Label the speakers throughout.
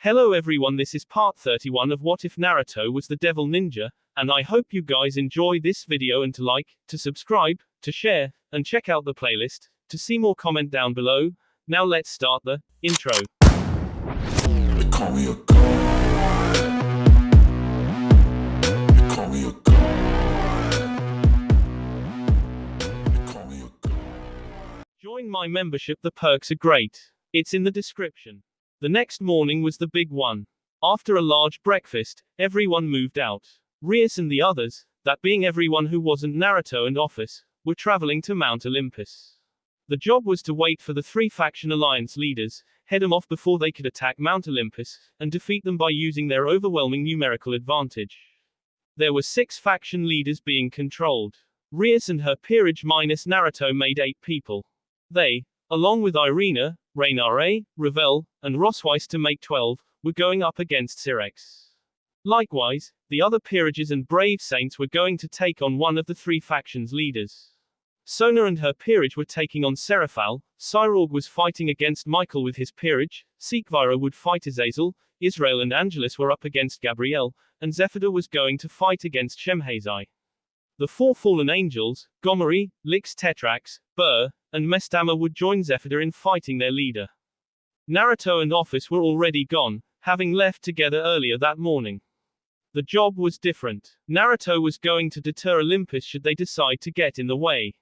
Speaker 1: Hello everyone, this is part 31 of What If Naruto Was the Devil Ninja, and I hope you guys enjoy this video and to like, to subscribe, to share, and check out the playlist. To see more, comment down below. Now let's start the intro.
Speaker 2: They call me a god. They call me a god. They call me a god.
Speaker 1: Join my membership, the perks are great. It's in the description. The next morning was the big one. After a large breakfast, everyone moved out. Rias and the others, that being everyone who wasn't Naruto and Office, were traveling to Mount Olympus. The job was to wait for the three faction alliance leaders, head them off before they could attack Mount Olympus, and defeat them by using their overwhelming numerical advantage. There were 6 faction leaders being controlled. Rias and her peerage minus Naruto made 8 people. They, along with Irina, Rainare, Revel, and Rosweiss to make 12, were going up against Sirex. Likewise, the other peerages and brave saints were going to take on one of the 3 factions' leaders. Sona and her peerage were taking on Seraphal, Cyrorg was fighting against Michael with his peerage, Sekvira would fight Azazel, Israel and Angelus were up against Gabrielle, and Zephyda was going to fight against Shemhazai. The 4 fallen angels, Gomori, Lix Tetrax, Burr, and Mestama would join Zephyda in fighting their leader. Naruto and Office were already gone, having left together earlier that morning. The job was different. Naruto was going to deter Olympus should they decide to get in the way.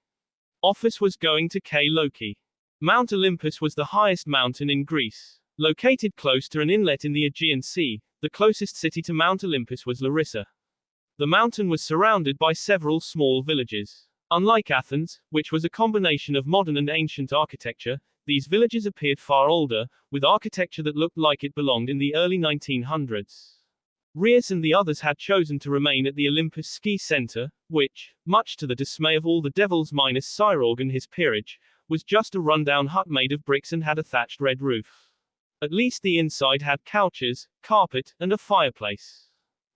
Speaker 1: Office was going to K Loki. Mount Olympus was the highest mountain in Greece. Located close to an inlet in the Aegean Sea, the closest city to Mount Olympus was Larissa. The mountain was surrounded by several small villages. Unlike Athens, which was a combination of modern and ancient architecture, these villages appeared far older, with architecture that looked like it belonged in the early 1900s. Rias and the others had chosen to remain at the Olympus Ski Center, which, much to the dismay of all the devils minus Cyrorg and his peerage, was just a rundown hut made of bricks and had a thatched red roof. At least the inside had couches, carpet, and a fireplace.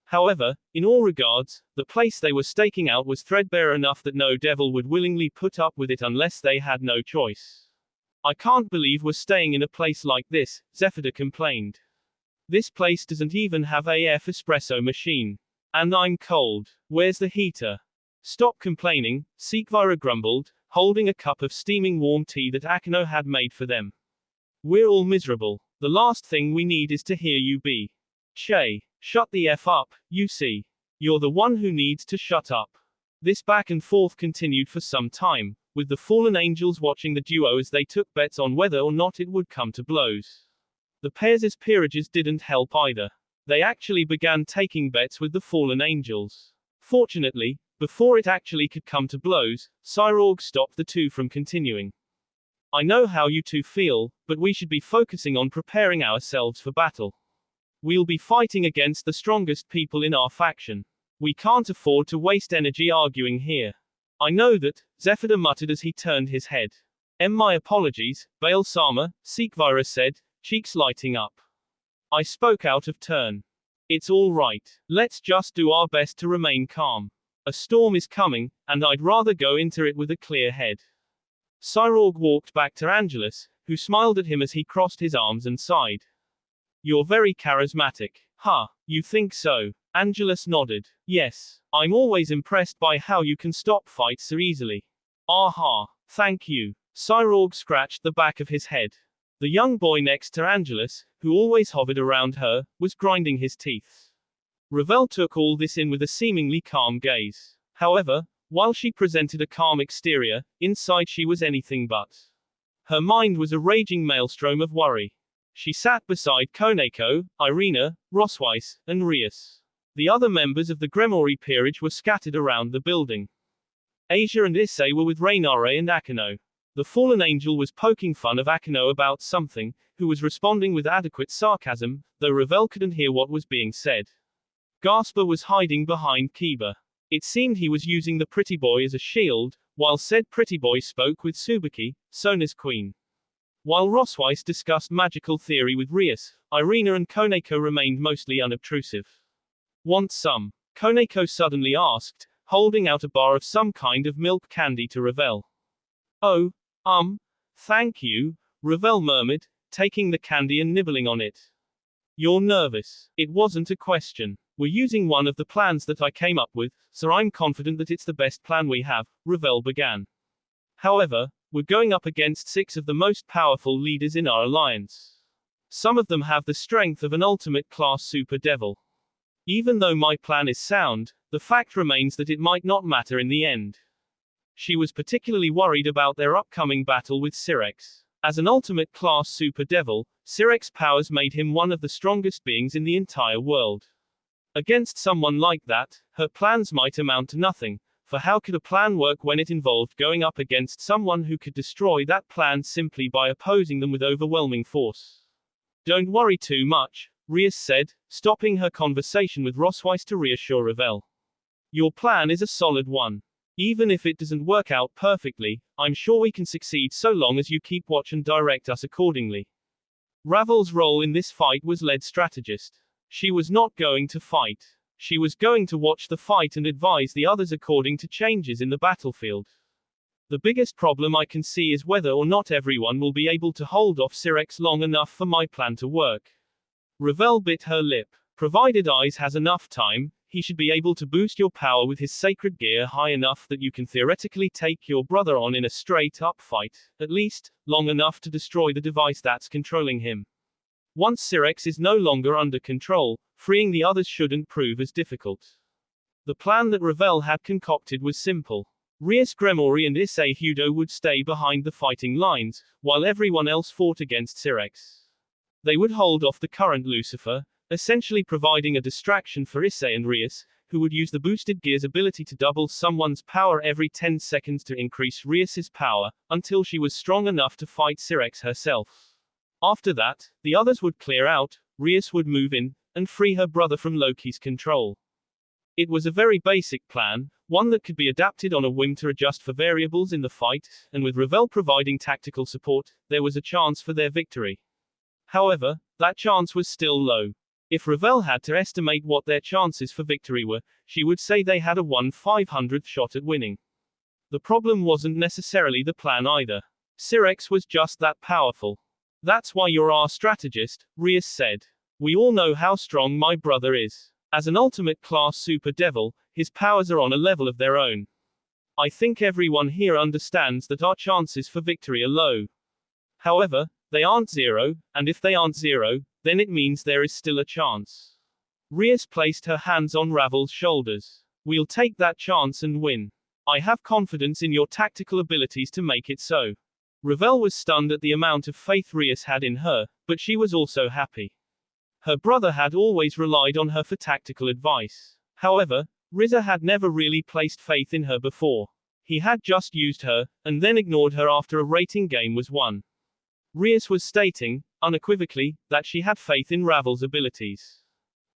Speaker 1: However, in all regards, the place they were staking out was threadbare enough that no devil would willingly put up with it unless they had no choice. I can't believe we're staying in a place like this, Zephyda complained. This place doesn't even have AF espresso machine. And I'm cold. Where's the heater? Stop complaining, Sekvira grumbled, holding a cup of steaming warm tea that Akino had made for them. We're all miserable. The last thing we need is to hear you be. Che. Shut the F up, you see. You're the one who needs to shut up. This back and forth continued for some time, with the fallen angels watching the duo as they took bets on whether or not it would come to blows. The pairs' peerages didn't help either. They actually began taking bets with the fallen angels. Fortunately, before it actually could come to blows, Cyrorg stopped the two from continuing. I know how you two feel, but we should be focusing on preparing ourselves for battle. We'll be fighting against the strongest people in our faction. We can't afford to waste energy arguing here. I know that, Zephyda muttered as he turned his head. My apologies, Baal Sama, Sekvira said, cheeks lighting up. I spoke out of turn. It's all right. Let's just do our best to remain calm. A storm is coming, and I'd rather go into it with a clear head. Cyrorg walked back to Angelus, who smiled at him as he crossed his arms and sighed. You're very charismatic. Huh, you think so? Angelus nodded. Yes, I'm always impressed by how you can stop fights so easily. Aha, thank you. Cyrorg scratched the back of his head. The young boy next to Angelus, who always hovered around her, was grinding his teeth. Revel took all this in with a seemingly calm gaze. However, while she presented a calm exterior, inside she was anything but. Her mind was a raging maelstrom of worry. She sat beside Koneko, Irina, Rosweiss, and Rias. The other members of the Gremori peerage were scattered around the building. Asia and Issei were with Rainare and Akino. The fallen angel was poking fun of Akino about something, who was responding with adequate sarcasm, though Revel couldn't hear what was being said. Gasper was hiding behind Kiba. It seemed he was using the pretty boy as a shield, while said pretty boy spoke with Tsubaki, Sona's queen. While Rosweiss discussed magical theory with Rias, Irina and Koneko remained mostly unobtrusive. Want some? Koneko suddenly asked, holding out a bar of some kind of milk candy to Revel. Oh, thank you, Revel murmured, taking the candy and nibbling on it. You're nervous. It wasn't a question. We're using one of the plans that I came up with, so I'm confident that it's the best plan we have, Ravel began. However, we're going up against 6 of the most powerful leaders in our alliance. Some of them have the strength of an ultimate class super devil. Even though my plan is sound, the fact remains that it might not matter in the end. She was particularly worried about their upcoming battle with Syrex. As an ultimate class super devil, Syrex's powers made him one of the strongest beings in the entire world. Against someone like that, her plans might amount to nothing, for how could a plan work when it involved going up against someone who could destroy that plan simply by opposing them with overwhelming force? Don't worry too much, Rias said, stopping her conversation with Rosweiss to reassure Ravel. Your plan is a solid one. Even if it doesn't work out perfectly, I'm sure we can succeed so long as you keep watch and direct us accordingly. Ravel's role in this fight was lead strategist. She was not going to fight. She was going to watch the fight and advise the others according to changes in the battlefield. The biggest problem I can see is whether or not everyone will be able to hold off Syrex long enough for my plan to work. Ravel bit her lip. Provided Eyes has enough time, he should be able to boost your power with his sacred gear high enough that you can theoretically take your brother on in a straight-up fight, at least, long enough to destroy the device that's controlling him. Once Syrex is no longer under control, freeing the others shouldn't prove as difficult. The plan that Ravel had concocted was simple. Rias Gremory and Issei Hudo would stay behind the fighting lines, while everyone else fought against Syrex. They would hold off the current Lucifer, essentially providing a distraction for Issei and Rias, who would use the boosted gear's ability to double someone's power every 10 seconds to increase Rias's power, until she was strong enough to fight Syrex herself. After that, the others would clear out, Rias would move in, and free her brother from Loki's control. It was a very basic plan, one that could be adapted on a whim to adjust for variables in the fight, and with Ravel providing tactical support, there was a chance for their victory. However, that chance was still low. If Ravel had to estimate what their chances for victory were, she would say they had a 1/500th shot at winning. The problem wasn't necessarily the plan either. Syrex was just that powerful. That's why you're our strategist, Rias said. We all know how strong my brother is. As an ultimate class super devil, his powers are on a level of their own. I think everyone here understands that our chances for victory are low. However, they aren't zero, and if they aren't zero, then it means there is still a chance. Rias placed her hands on Ravel's shoulders. We'll take that chance and win. I have confidence in your tactical abilities to make it so. Ravel was stunned at the amount of faith Rias had in her, but she was also happy. Her brother had always relied on her for tactical advice. However, Riza had never really placed faith in her before. He had just used her, and then ignored her after a rating game was won. Rias was stating, unequivocally, that she had faith in Ravel's abilities.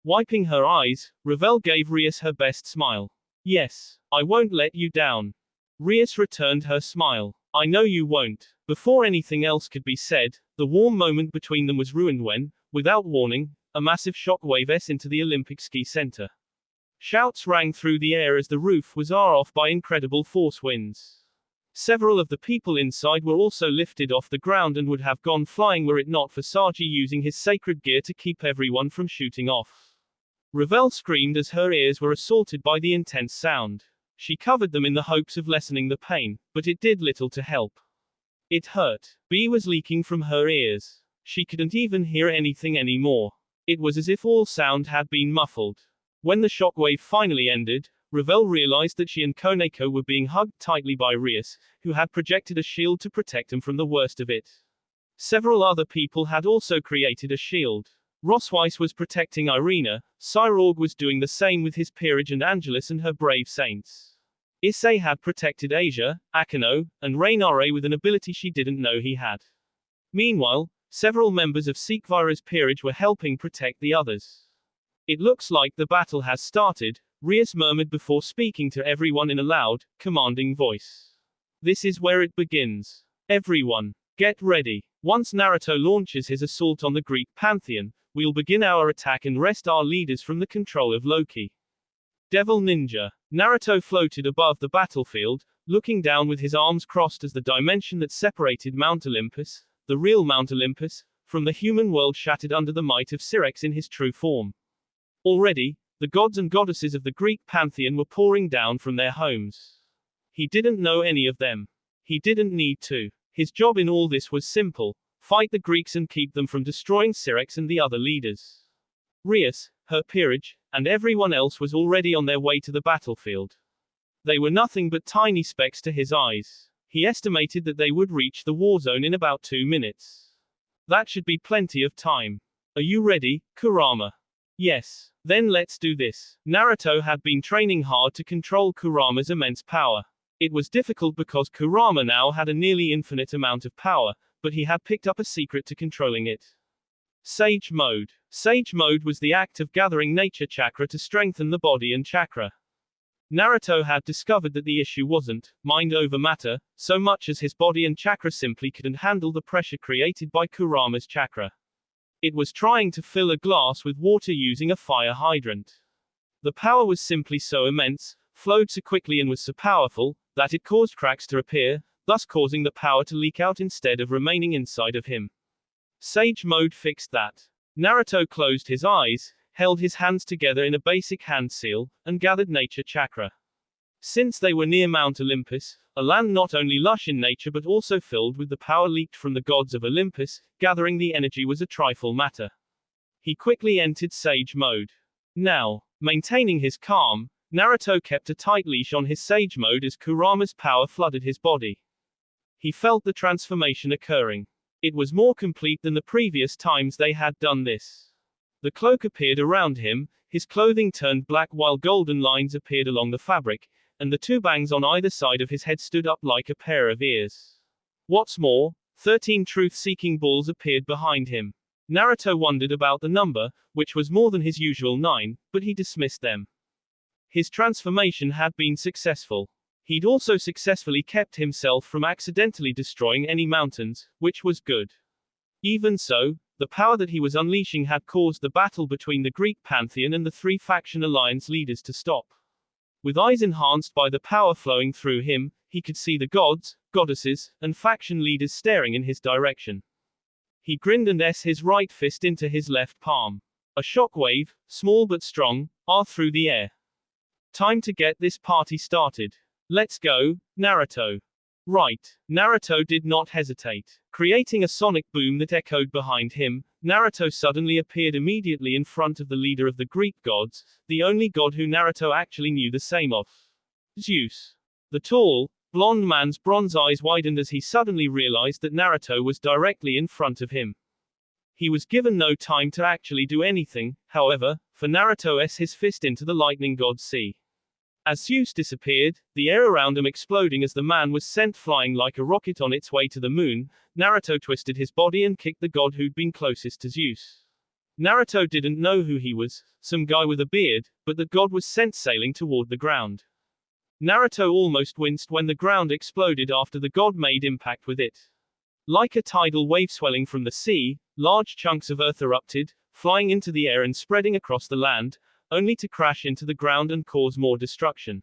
Speaker 1: Wiping her eyes, Ravel gave Rias her best smile. Yes, I won't let you down. Rias returned her smile. I know you won't. Before anything else could be said, the warm moment between them was ruined when, without warning, a massive shockwave s into the Olympic ski center. Shouts rang through the air as the roof was off by incredible force winds. Several of the people inside were also lifted off the ground and would have gone flying were it not for Saji using his sacred gear to keep everyone from shooting off. Ravel screamed as her ears were assaulted by the intense sound. She covered them in the hopes of lessening the pain, but it did little to help. It hurt. B was leaking from her ears. She couldn't even hear anything anymore. It was as if all sound had been muffled. When the shockwave finally ended, Ravel realized that she and Koneko were being hugged tightly by Rias, who had projected a shield to protect them from the worst of it. Several other people had also created a shield. Rosweiss was protecting Irina, Cyrorg was doing the same with his peerage and Angelus and her brave saints. Issei had protected Asia, Akano, and Rainare with an ability she didn't know he had. Meanwhile, several members of Seekvira's peerage were helping protect the others. It looks like the battle has started, Rias murmured before speaking to everyone in a loud, commanding voice. This is where it begins. Everyone, get ready. Once Naruto launches his assault on the Greek pantheon, we'll begin our attack and wrest our leaders from the control of Loki. Devil Ninja. Naruto floated above the battlefield, looking down with his arms crossed as the dimension that separated Mount Olympus, the real Mount Olympus, from the human world shattered under the might of Syrinx in his true form. Already, the gods and goddesses of the Greek pantheon were pouring down from their homes. He didn't know any of them. He didn't need to. His job in all this was simple: fight the Greeks and keep them from destroying Syrinx and the other leaders. Rias, her peerage, and everyone else was already on their way to the battlefield. They were nothing but tiny specks to his eyes. He estimated that they would reach the war zone in about 2 minutes. That should be plenty of time. Are you ready, Kurama? Yes. Then let's do this. Naruto had been training hard to control Kurama's immense power. It was difficult because Kurama now had a nearly infinite amount of power, but he had picked up a secret to controlling it. Sage Mode. Sage Mode was the act of gathering nature chakra to strengthen the body and chakra. Naruto had discovered that the issue wasn't mind over matter, so much as his body and chakra simply couldn't handle the pressure created by Kurama's chakra. It was trying to fill a glass with water using a fire hydrant. The power was simply so immense, flowed so quickly and was so powerful, that it caused cracks to appear, thus causing the power to leak out instead of remaining inside of him. Sage Mode fixed that. Naruto closed his eyes, held his hands together in a basic hand seal, and gathered nature chakra. Since they were near Mount Olympus, a land not only lush in nature but also filled with the power leaked from the gods of Olympus, gathering the energy was a trifle matter. He quickly entered Sage Mode. Now, maintaining his calm, Naruto kept a tight leash on his Sage Mode as Kurama's power flooded his body. He felt the transformation occurring. It was more complete than the previous times they had done this. The cloak appeared around him, his clothing turned black while golden lines appeared along the fabric, and the 2 bangs on either side of his head stood up like a pair of ears. What's more, 13 truth-seeking balls appeared behind him. Naruto wondered about the number, which was more than his usual 9, but he dismissed them. His transformation had been successful. He'd also successfully kept himself from accidentally destroying any mountains, which was good. Even so, the power that he was unleashing had caused the battle between the Greek pantheon and the 3 faction alliance leaders to stop. With eyes enhanced by the power flowing through him, he could see the gods, goddesses, and faction leaders staring in his direction. He grinned and his right fist into his left palm. A shockwave, small but strong, through the air. Time to get this party started. Let's go, Naruto. Right. Naruto did not hesitate. Creating a sonic boom that echoed behind him, Naruto suddenly appeared immediately in front of the leader of the Greek gods, the only god who Naruto actually knew the same of. Zeus. The tall, blonde man's bronze eyes widened as he suddenly realized that Naruto was directly in front of him. He was given no time to actually do anything, however, for Naruto his fist into the lightning god sea. As Zeus disappeared, the air around him exploding as the man was sent flying like a rocket on its way to the moon, Naruto twisted his body and kicked the god who'd been closest to Zeus. Naruto didn't know who he was, some guy with a beard, but the god was sent sailing toward the ground. Naruto almost winced when the ground exploded after the god made impact with it. Like a tidal wave swelling from the sea, large chunks of earth erupted, flying into the air and spreading across the land, only to crash into the ground and cause more destruction.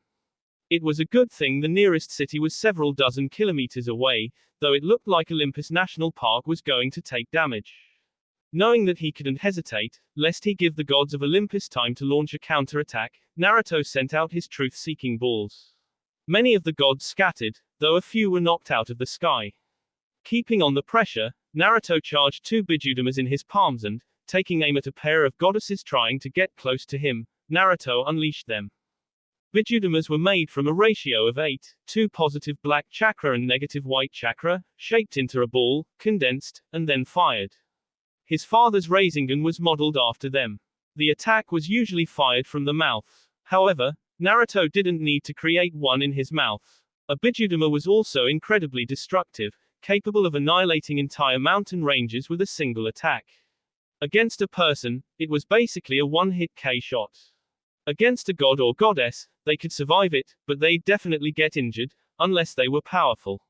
Speaker 1: It was a good thing the nearest city was several dozen kilometers away, though it looked like Olympus National Park was going to take damage. Knowing that he couldn't hesitate, lest he give the gods of Olympus time to launch a counterattack, Naruto sent out his truth-seeking balls. Many of the gods scattered, though a few were knocked out of the sky. Keeping on the pressure, Naruto charged 2 bijudamas in his palms and, taking aim at a pair of goddesses trying to get close to him, Naruto unleashed them. Bijudamas were made from a ratio of 8, 2 positive black chakra and negative white chakra, shaped into a ball, condensed, and then fired. His father's Rasengan was modeled after them. The attack was usually fired from the mouth. However, Naruto didn't need to create one in his mouth. A bijudama was also incredibly destructive, capable of annihilating entire mountain ranges with a single attack. Against a person, it was basically a one-hit K shot. Against a god or goddess, they could survive it, but they'd definitely get injured, unless they were powerful.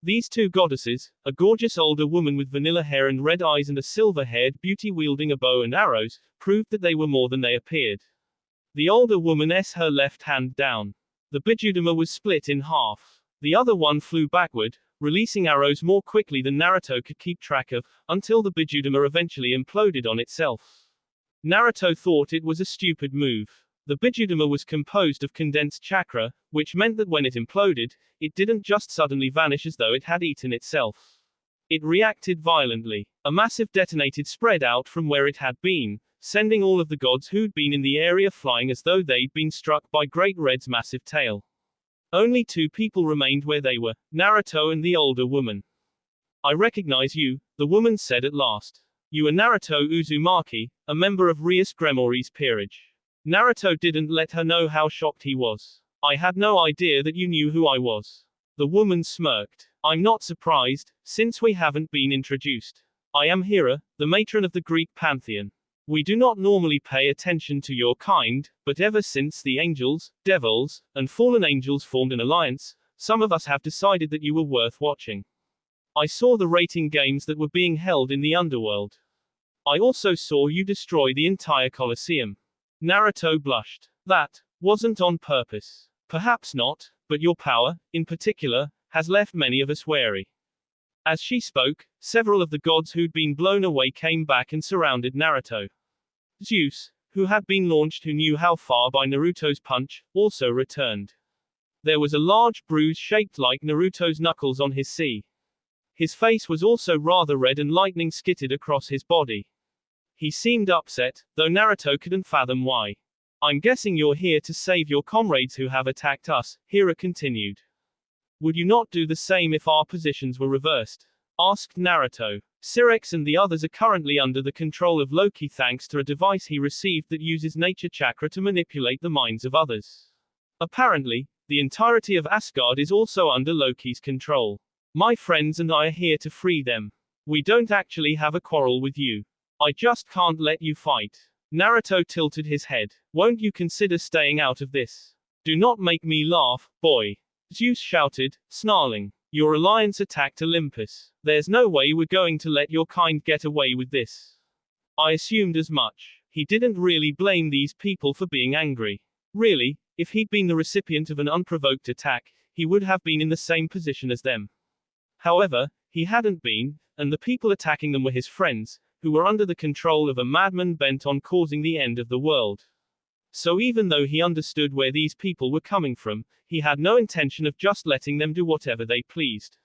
Speaker 1: These 2 goddesses, a gorgeous older woman with vanilla hair and red eyes and a silver-haired beauty wielding a bow and arrows, proved that they were more than they appeared. The older woman her left hand down. The bijudama was split in half. The other one flew backward, releasing arrows more quickly than Naruto could keep track of, until the Bijudama eventually imploded on itself. Naruto thought it was a stupid move. The Bijudama was composed of condensed chakra, which meant that when it imploded, it didn't just suddenly vanish as though it had eaten itself. It reacted violently. A massive detonated spread out from where it had been, sending all of the gods who'd been in the area flying as though they'd been struck by Great Red's massive tail. Only 2 people remained where they were, Naruto and the older woman. I recognize you, the woman said at last. You are Naruto Uzumaki, a member of Rias Gremori's peerage. Naruto didn't let her know how shocked he was. I had no idea that you knew who I was. The woman smirked. I'm not surprised, since we haven't been introduced. I am Hera, the matron of the Greek pantheon. We do not normally pay attention to your kind, but ever since the angels, devils, and fallen angels formed an alliance, some of us have decided that you were worth watching. I saw the rating games that were being held in the underworld. I also saw you destroy the entire Colosseum. Naruto blushed. That wasn't on purpose. Perhaps not, but your power, in particular, has left many of us wary. As she spoke, several of the gods who'd been blown away came back and surrounded Naruto. Zeus, who had been launched who knew how far by Naruto's punch, also returned. There was a large bruise shaped like Naruto's knuckles on his sea. His face was also rather red and lightning skittered across his body. He seemed upset, though Naruto couldn't fathom why. I'm guessing you're here to save your comrades who have attacked us, Hera continued. Would you not do the same if our positions were reversed? Asked Naruto. Syrinx and the others are currently under the control of Loki thanks to a device he received that uses nature chakra to manipulate the minds of others. Apparently, the entirety of Asgard is also under Loki's control. My friends and I are here to free them. We don't actually have a quarrel with you. I just can't let you fight. Naruto tilted his head. Won't you consider staying out of this? Do not make me laugh, boy. Zeus shouted, snarling. Your alliance attacked Olympus. There's no way we're going to let your kind get away with this. I assumed as much. He didn't really blame these people for being angry. Really, if he'd been the recipient of an unprovoked attack, he would have been in the same position as them. However, he hadn't been, and the people attacking them were his friends, who were under the control of a madman bent on causing the end of the world. So even though he understood where these people were coming from, he had no intention of just letting them do whatever they pleased.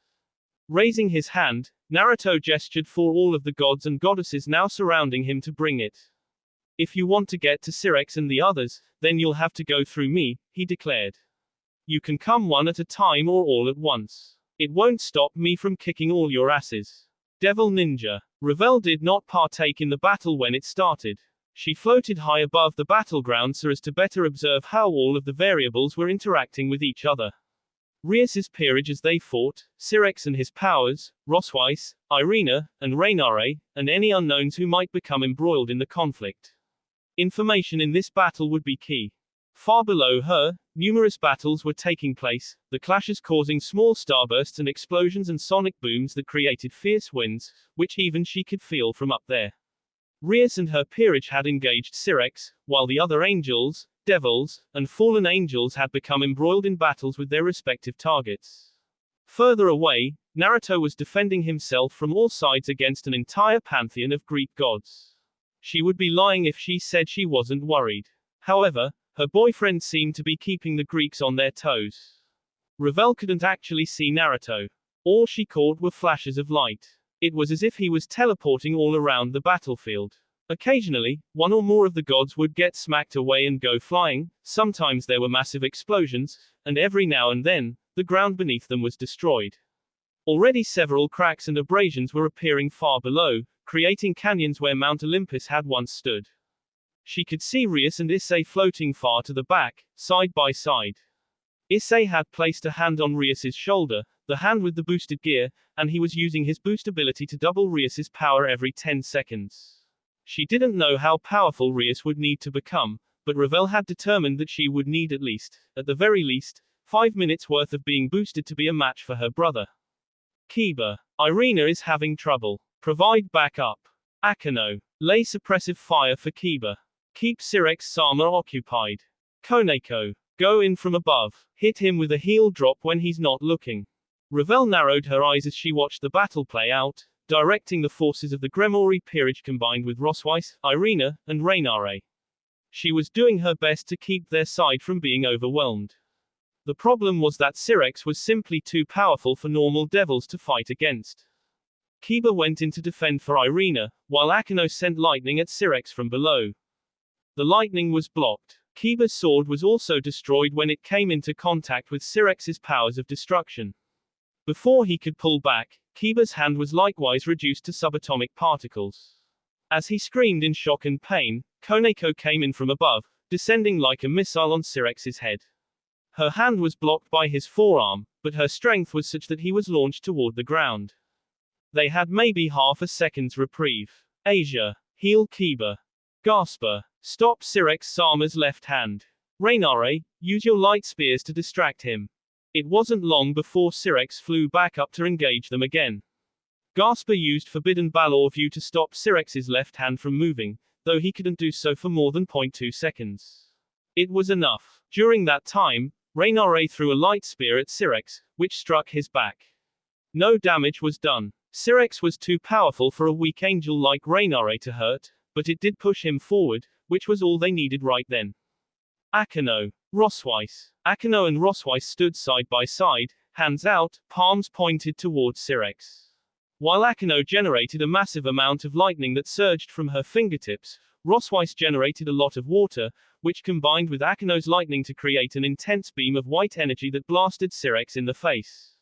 Speaker 1: Raising his hand, Naruto gestured for all of the gods and goddesses now surrounding him to bring it. If you want to get to Syrinx and the others, then you'll have to go through me, he declared. You can come one at a time or all at once. It won't stop me from kicking all your asses. Devil Ninja. Ravel did not partake in the battle when it started. She floated high above the battleground so as to better observe how all of the variables were interacting with each other. Rias's peerage as they fought, Syrinx and his powers, Rosweiss, Irina, and Rainare, and any unknowns who might become embroiled in the conflict. Information in this battle would be key. Far below her, numerous battles were taking place, the clashes causing small starbursts and explosions and sonic booms that created fierce winds, which even she could feel from up there. Rias and her peerage had engaged Syrinx, while the other angels, devils, and fallen angels had become embroiled in battles with their respective targets. Further away, Naruto was defending himself from all sides against an entire pantheon of Greek gods. She would be lying if she said she wasn't worried. However, her boyfriend seemed to be keeping the Greeks on their toes. Ravel couldn't actually see Naruto. All she caught were flashes of light. It was as if he was teleporting all around the battlefield. Occasionally, one or more of the gods would get smacked away and go flying, sometimes there were massive explosions, and every now and then, the ground beneath them was destroyed. Already several cracks and abrasions were appearing far below, creating canyons where Mount Olympus had once stood. She could see Rias and Issei floating far to the back, side by side. Issei had placed a hand on Rias's shoulder, the hand with the boosted gear, and he was using his boost ability to double Rias's power every 10 seconds. She didn't know how powerful Rias would need to become, but Ravel had determined that she would need at the very least, 5 minutes worth of being boosted to be a match for her brother. Kiba. Irina is having trouble. Provide backup. Akano. Lay suppressive fire for Kiba. Keep Syrinx Sama occupied. Koneko. Go in from above. Hit him with a heel drop when he's not looking. Ravel narrowed her eyes as she watched the battle play out, directing the forces of the Gremori peerage combined with Rosweiss, Irina, and Raynare. She was doing her best to keep their side from being overwhelmed. The problem was that Syrex was simply too powerful for normal devils to fight against. Kiba went in to defend for Irina, while Akeno sent lightning at Syrex from below. The lightning was blocked. Kiba's sword was also destroyed when it came into contact with Syrex's powers of destruction. Before he could pull back, Kiba's hand was likewise reduced to subatomic particles. As he screamed in shock and pain, Koneko came in from above, descending like a missile on Syrex's head. Her hand was blocked by his forearm, but her strength was such that he was launched toward the ground. They had maybe half a second's reprieve. Asia, heal Kiba. Gasper, stop Syrex Sama's left hand. Raynare, use your light spears to distract him. It wasn't long before Syrex flew back up to engage them again. Gasper used Forbidden Balor View to stop Syrex's left hand from moving, though he couldn't do so for more than 0.2 seconds. It was enough. During that time, Raynare threw a light spear at Syrex, which struck his back. No damage was done. Syrex was too powerful for a weak angel like Raynare to hurt, but it did push him forward, which was all they needed right then. Akeno, Rosweiss. Akeno and Rosweiss stood side by side, hands out, palms pointed towards Syrex. While Akeno generated a massive amount of lightning that surged from her fingertips, Rosweiss generated a lot of water, which combined with Akeno's lightning to create an intense beam of white energy that blasted Syrex in the face.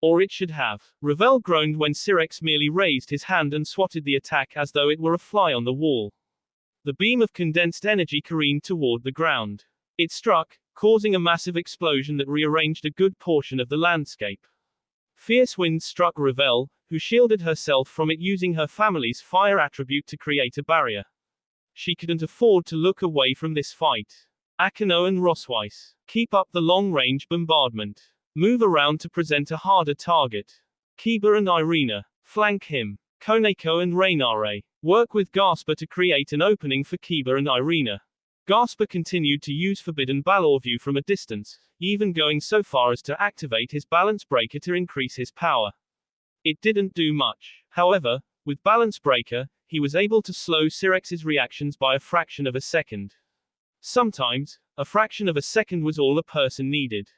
Speaker 1: Or it should have. Ravel groaned when Syrex merely raised his hand and swatted the attack as though it were a fly on the wall. The beam of condensed energy careened toward the ground. It struck, causing a massive explosion that rearranged a good portion of the landscape. Fierce winds struck Ravel, who shielded herself from it using her family's fire attribute to create a barrier. She couldn't afford to look away from this fight. Akeno and Rosweiss, keep up the long-range bombardment. Move around to present a harder target. Kiba and Irina, flank him. Koneko and Raynare, work with Gasper to create an opening for Kiba and Irina. Gasper continued to use Forbidden Balor View from a distance, even going so far as to activate his balance breaker to increase his power. It didn't do much. However, with Balance Breaker, he was able to slow Syrex's reactions by a fraction of a second. Sometimes, a fraction of a second was all a person needed.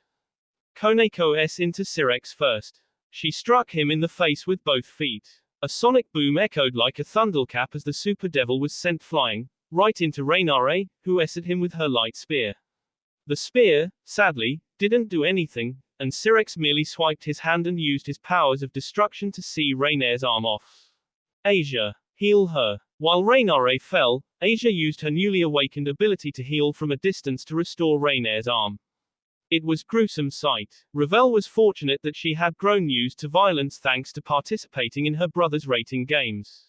Speaker 1: Koneko S into Syrex first. She struck him in the face with both feet. A sonic boom echoed like a thunderclap as the Super Devil was sent flying, right into Raynare, who S-ed him with her light spear. The spear, sadly, didn't do anything, and Syrex merely swiped his hand and used his powers of destruction to see Raynare's arm off. Asia, heal her. While Raynare fell, Asia used her newly awakened ability to heal from a distance to restore Raynare's arm. It was gruesome sight. Ravel was fortunate that she had grown used to violence thanks to participating in her brother's rating games.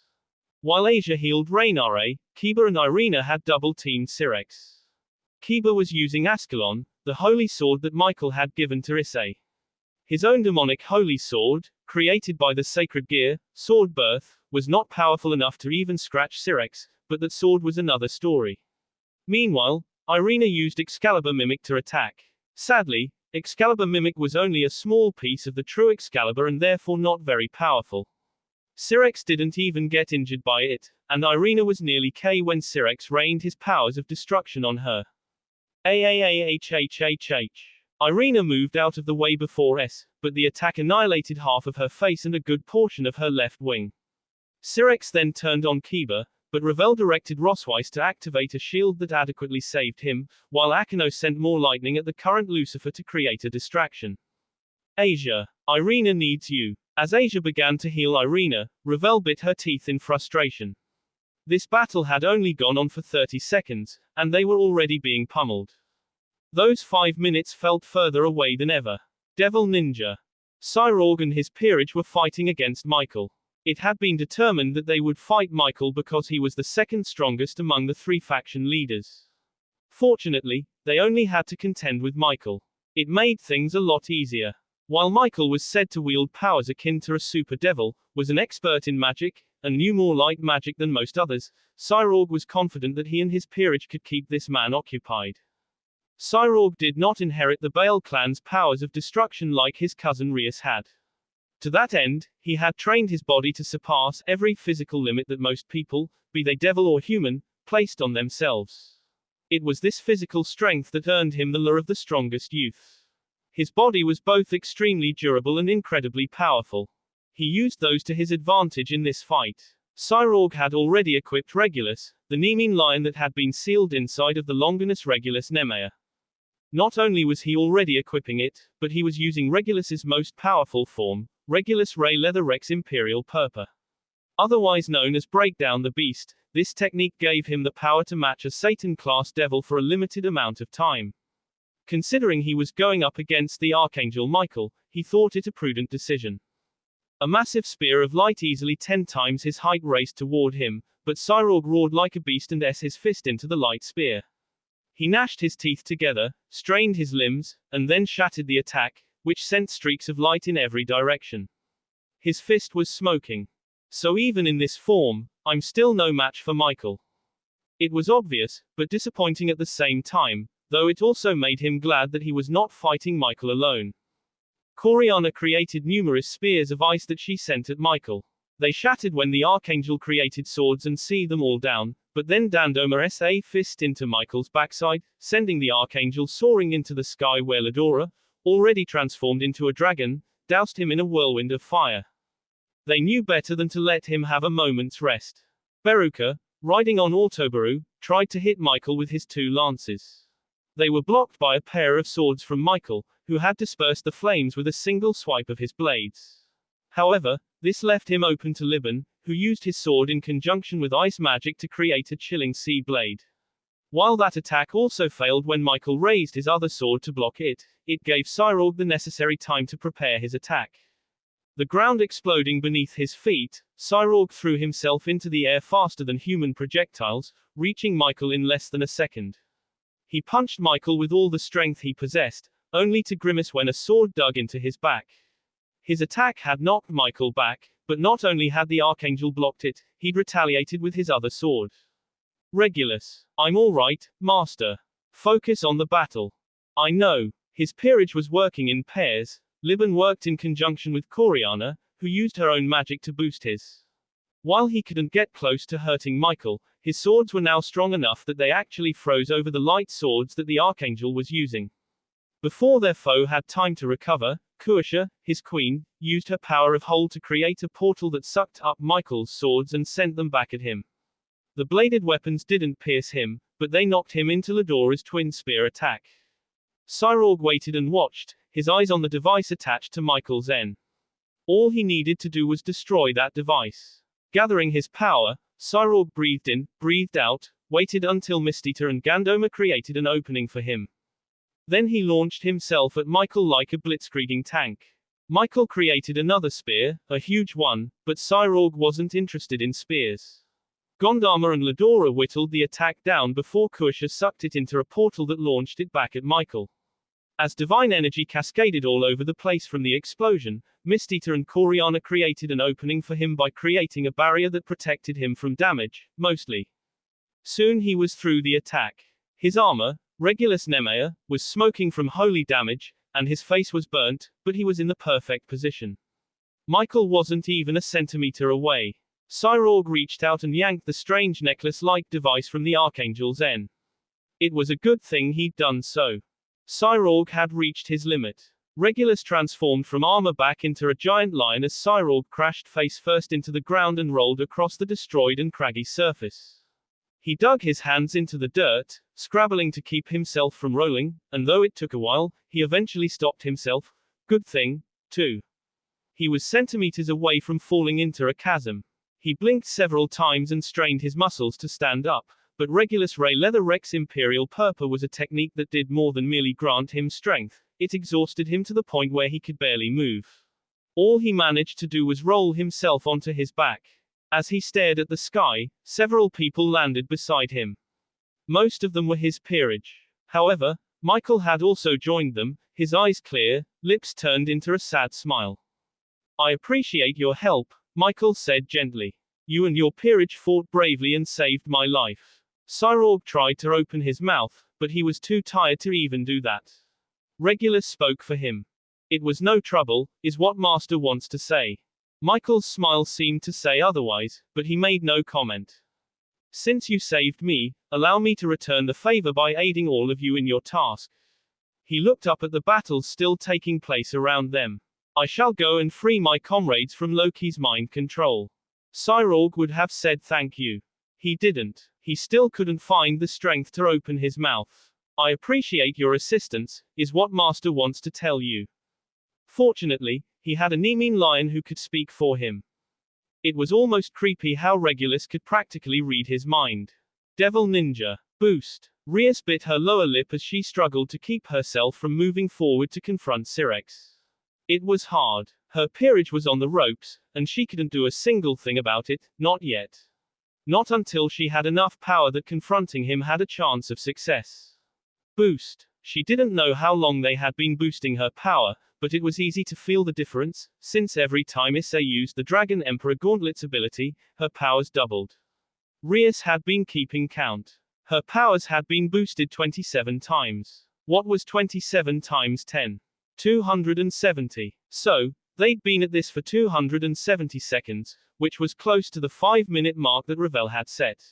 Speaker 1: While Asia healed Raynare, Kiba and Irina had double-teamed Syrex. Kiba was using Ascalon, the holy sword that Michael had given to Issei. His own demonic holy sword, created by the sacred gear, Sword Birth, was not powerful enough to even scratch Syrex, but that sword was another story. Meanwhile, Irina used Excalibur Mimic to attack. Sadly, Excalibur Mimic was only a small piece of the true Excalibur and therefore not very powerful. Syrex didn't even get injured by it, and Irina was nearly K when Syrex rained his powers of destruction on her. Irina moved out of the way before S, but the attack annihilated half of her face and a good portion of her left wing. Syrex then turned on Kiba, but Ravel directed Rosweiss to activate a shield that adequately saved him, while Akeno sent more lightning at the current Lucifer to create a distraction. Asia, Irina needs you. As Asia began to heal Irina, Ravel bit her teeth in frustration. This battle had only gone on for 30 seconds, and they were already being pummeled. Those 5 minutes felt further away than ever. Devil Ninja. Cyborg and his peerage were fighting against Michael. It had been determined that they would fight Michael because he was the second strongest among the 3 faction leaders. Fortunately, they only had to contend with Michael. It made things a lot easier. While Michael was said to wield powers akin to a super devil, was an expert in magic, and knew more light magic than most others, Cyborg was confident that he and his peerage could keep this man occupied. Cyborg did not inherit the Bale clan's powers of destruction like his cousin Rias had. To that end, he had trained his body to surpass every physical limit that most people, be they devil or human, placed on themselves. It was this physical strength that earned him the lure of the strongest youth. His body was both extremely durable and incredibly powerful. He used those to his advantage in this fight. Cyrorg had already equipped Regulus, the Nemean lion that had been sealed inside of the Longinus Regulus Nemea. Not only was he already equipping it, but he was using Regulus's most powerful form, Regulus Ray Leather Rex Imperial Purpur. Otherwise known as Breakdown the Beast, this technique gave him the power to match a Satan-class devil for a limited amount of time. Considering he was going up against the Archangel Michael, he thought it a prudent decision. A massive spear of light easily 10 times his height raced toward him, but Cyrorg roared like a beast and his fist into the light spear. He gnashed his teeth together, strained his limbs, and then shattered the attack, which sent streaks of light in every direction. His fist was smoking. So even in this form, I'm still no match for Michael. It was obvious, but disappointing at the same time, though it also made him glad that he was not fighting Michael alone. Coriana created numerous spears of ice that she sent at Michael. They shattered when the Archangel created swords and see them all down, but then Dandoma's a fist into Michael's backside, sending the Archangel soaring into the sky where Ladora, already transformed into a dragon, doused him in a whirlwind of fire. They knew better than to let him have a moment's rest. Beruka, riding on Autobaru, tried to hit Michael with his 2 lances. They were blocked by a pair of swords from Michael, who had dispersed the flames with a single swipe of his blades. However, this left him open to Liban, who used his sword in conjunction with ice magic to create a chilling sea blade. While that attack also failed when Michael raised his other sword to block it, it gave Cyrorg the necessary time to prepare his attack. The ground exploding beneath his feet, Cyrorg threw himself into the air faster than human projectiles, reaching Michael in less than a second. He punched Michael with all the strength he possessed, only to grimace when a sword dug into his back. His attack had knocked Michael back, but not only had the Archangel blocked it, he'd retaliated with his other sword. Regulus. I'm all right, Master. Focus on the battle. I know. His peerage was working in pairs. Liban worked in conjunction with Coriana, who used her own magic to boost his. While he couldn't get close to hurting Michael, his swords were now strong enough that they actually froze over the light swords that the Archangel was using. Before their foe had time to recover, Kuasha, his queen, used her power of hold to create a portal that sucked up Michael's swords and sent them back at him. The bladed weapons didn't pierce him, but they knocked him into Ladora's twin spear attack. Cyrorg waited and watched, his eyes on the device attached to Michael's N. All he needed to do was destroy that device. Gathering his power, Cyrorg breathed in, breathed out, waited until Mistita and Gandoma created an opening for him. Then he launched himself at Michael like a blitzkrieging tank. Michael created another spear, a huge one, but Cyrorg wasn't interested in spears. Gondama and Ladora whittled the attack down before Kuasha sucked it into a portal that launched it back at Michael. As divine energy cascaded all over the place from the explosion, Mistita and Coriana created an opening for him by creating a barrier that protected him from damage, mostly. Soon he was through the attack. His armor, Regulus Nemea, was smoking from holy damage, and his face was burnt, but he was in the perfect position. Michael wasn't even a centimeter away. Cyrorg reached out and yanked the strange necklace-like device from the Archangel's N. It was a good thing he'd done so. Cyrorg had reached his limit. Regulus transformed from armor back into a giant lion as Cyrorg crashed face first into the ground and rolled across the destroyed and craggy surface. He dug his hands into the dirt, scrabbling to keep himself from rolling, and though it took a while, he eventually stopped himself. Good thing, too. He was centimeters away from falling into a chasm. He blinked several times and strained his muscles to stand up, but Regulus Ray Leather Rex Imperial Purpur was a technique that did more than merely grant him strength. It exhausted him to the point where he could barely move. All he managed to do was roll himself onto his back. As he stared at the sky, several people landed beside him. Most of them were his peerage. However, Michael had also joined them, his eyes clear, lips turned into a sad smile. I appreciate your help, Michael said gently. You and your peerage fought bravely and saved my life. Cyrorg tried to open his mouth, but he was too tired to even do that. Regulus spoke for him. It was no trouble, is what Master wants to say. Michael's smile seemed to say otherwise, but he made no comment. Since you saved me, allow me to return the favor by aiding all of you in your task. He looked up at the battles still taking place around them. I shall go and free my comrades from Loki's mind control. Cyrorg would have said thank you. He didn't. He still couldn't find the strength to open his mouth. I appreciate your assistance, is what Master wants to tell you. Fortunately, he had a Nemean lion who could speak for him. It was almost creepy how Regulus could practically read his mind. Devil Ninja. Boost. Rias bit her lower lip as she struggled to keep herself from moving forward to confront Syrinx. It was hard. Her peerage was on the ropes, and she couldn't do a single thing about it, not yet. Not until she had enough power that confronting him had a chance of success. Boost. She didn't know how long they had been boosting her power, but it was easy to feel the difference, since every time Issei used the Dragon Emperor Gauntlet's ability, her powers doubled. Rias had been keeping count. Her powers had been boosted 27 times. What was 27 times 10? 270. So, they'd been at this for 270 seconds, which was close to the 5-minute mark that Ravel had set.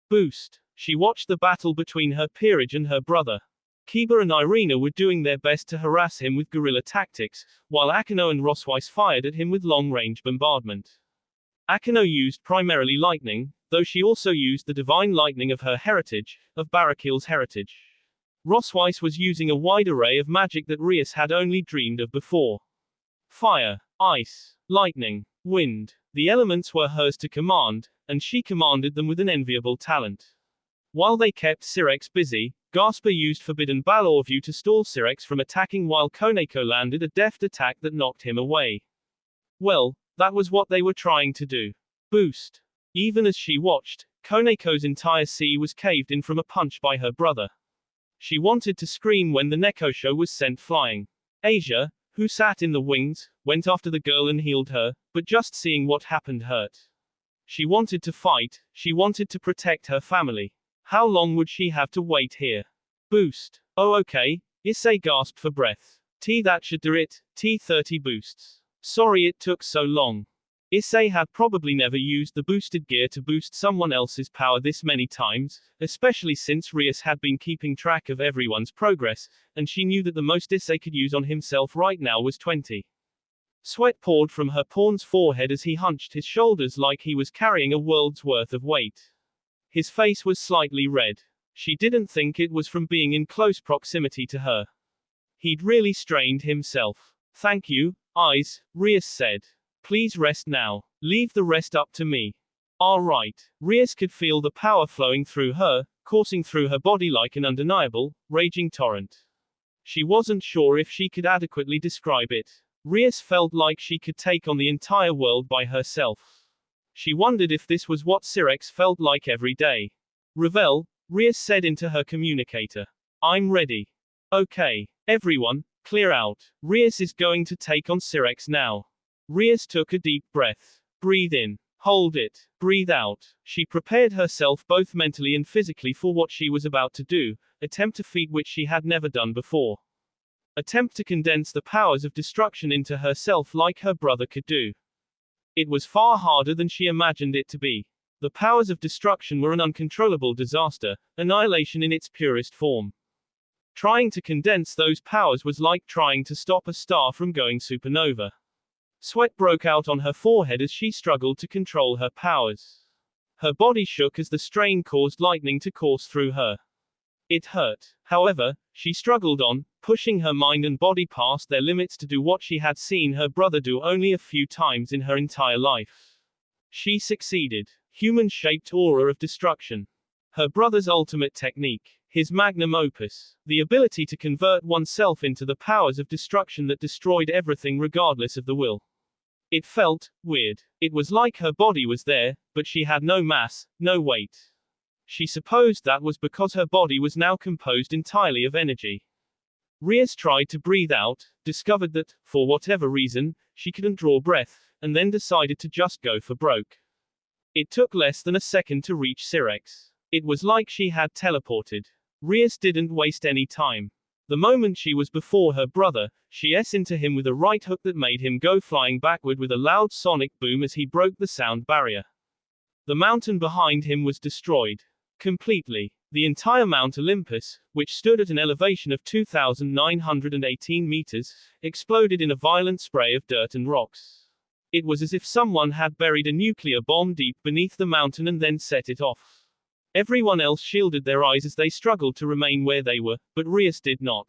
Speaker 1: Boost. She watched the battle between her peerage and her brother. Kiba and Irina were doing their best to harass him with guerrilla tactics, while Akino and Rosweiss fired at him with long-range bombardment. Akino used primarily lightning, though she also used the divine lightning of her heritage, of Barakil's heritage. Rosweiss was using a wide array of magic that Rias had only dreamed of before. Fire, ice, lightning, wind. The elements were hers to command, and she commanded them with an enviable talent. While they kept Syrinx busy, Gasper used Forbidden Balor View to stall Syrinx from attacking while Koneko landed a deft attack that knocked him away. Well, that was what they were trying to do. Boost. Even as she watched, Koneko's entire sea was caved in from a punch by her brother. She wanted to scream when the Nekosho was sent flying. Asia, who sat in the wings, went after the girl and healed her, but just seeing what happened hurt. She wanted to fight, she wanted to protect her family. How long would she have to wait here? Boost. Oh okay, Issei gasped for breath. That should do it, T30 boosts. Sorry it took so long. Issei had probably never used the boosted gear to boost someone else's power this many times, especially since Rias had been keeping track of everyone's progress, and she knew that the most Issei could use on himself right now was 20. Sweat poured from her pawn's forehead as he hunched his shoulders like he was carrying a world's worth of weight. His face was slightly red. She didn't think it was from being in close proximity to her. He'd really strained himself. Thank you, Eyes, Rias said. Please rest now. Leave the rest up to me. All right. Rias could feel the power flowing through her, coursing through her body like an undeniable, raging torrent. She wasn't sure if she could adequately describe it. Rias felt like she could take on the entire world by herself. She wondered if this was what Syrinx felt like every day. Ravel, Rias said into her communicator. I'm ready. Okay. Everyone, clear out. Rias is going to take on Syrinx now. Rias took a deep breath. Breathe in. Hold it. Breathe out. She prepared herself both mentally and physically for what she was about to do, attempt a feat which she had never done before. Attempt to condense the powers of destruction into herself like her brother could do. It was far harder than she imagined it to be. The powers of destruction were an uncontrollable disaster, annihilation in its purest form. Trying to condense those powers was like trying to stop a star from going supernova. Sweat broke out on her forehead as she struggled to control her powers. Her body shook as the strain caused lightning to course through her. It hurt. However, she struggled on, pushing her mind and body past their limits to do what she had seen her brother do only a few times in her entire life. She succeeded. Human-shaped aura of destruction. Her brother's ultimate technique. His magnum opus. The ability to convert oneself into the powers of destruction that destroyed everything regardless of the will. It felt weird. It was like her body was there, but she had no mass, no weight. She supposed that was because her body was now composed entirely of energy. Rias tried to breathe out, discovered that, for whatever reason, she couldn't draw breath, and then decided to just go for broke. It took less than a second to reach Syrinx. It was like she had teleported. Rias didn't waste any time. The moment she was before her brother, she s into him with a right hook that made him go flying backward with a loud sonic boom as he broke the sound barrier. The mountain behind him was destroyed. Completely. The entire Mount Olympus, which stood at an elevation of 2,918 meters, exploded in a violent spray of dirt and rocks. It was as if someone had buried a nuclear bomb deep beneath the mountain and then set it off. Everyone else shielded their eyes as they struggled to remain where they were, but Rias did not.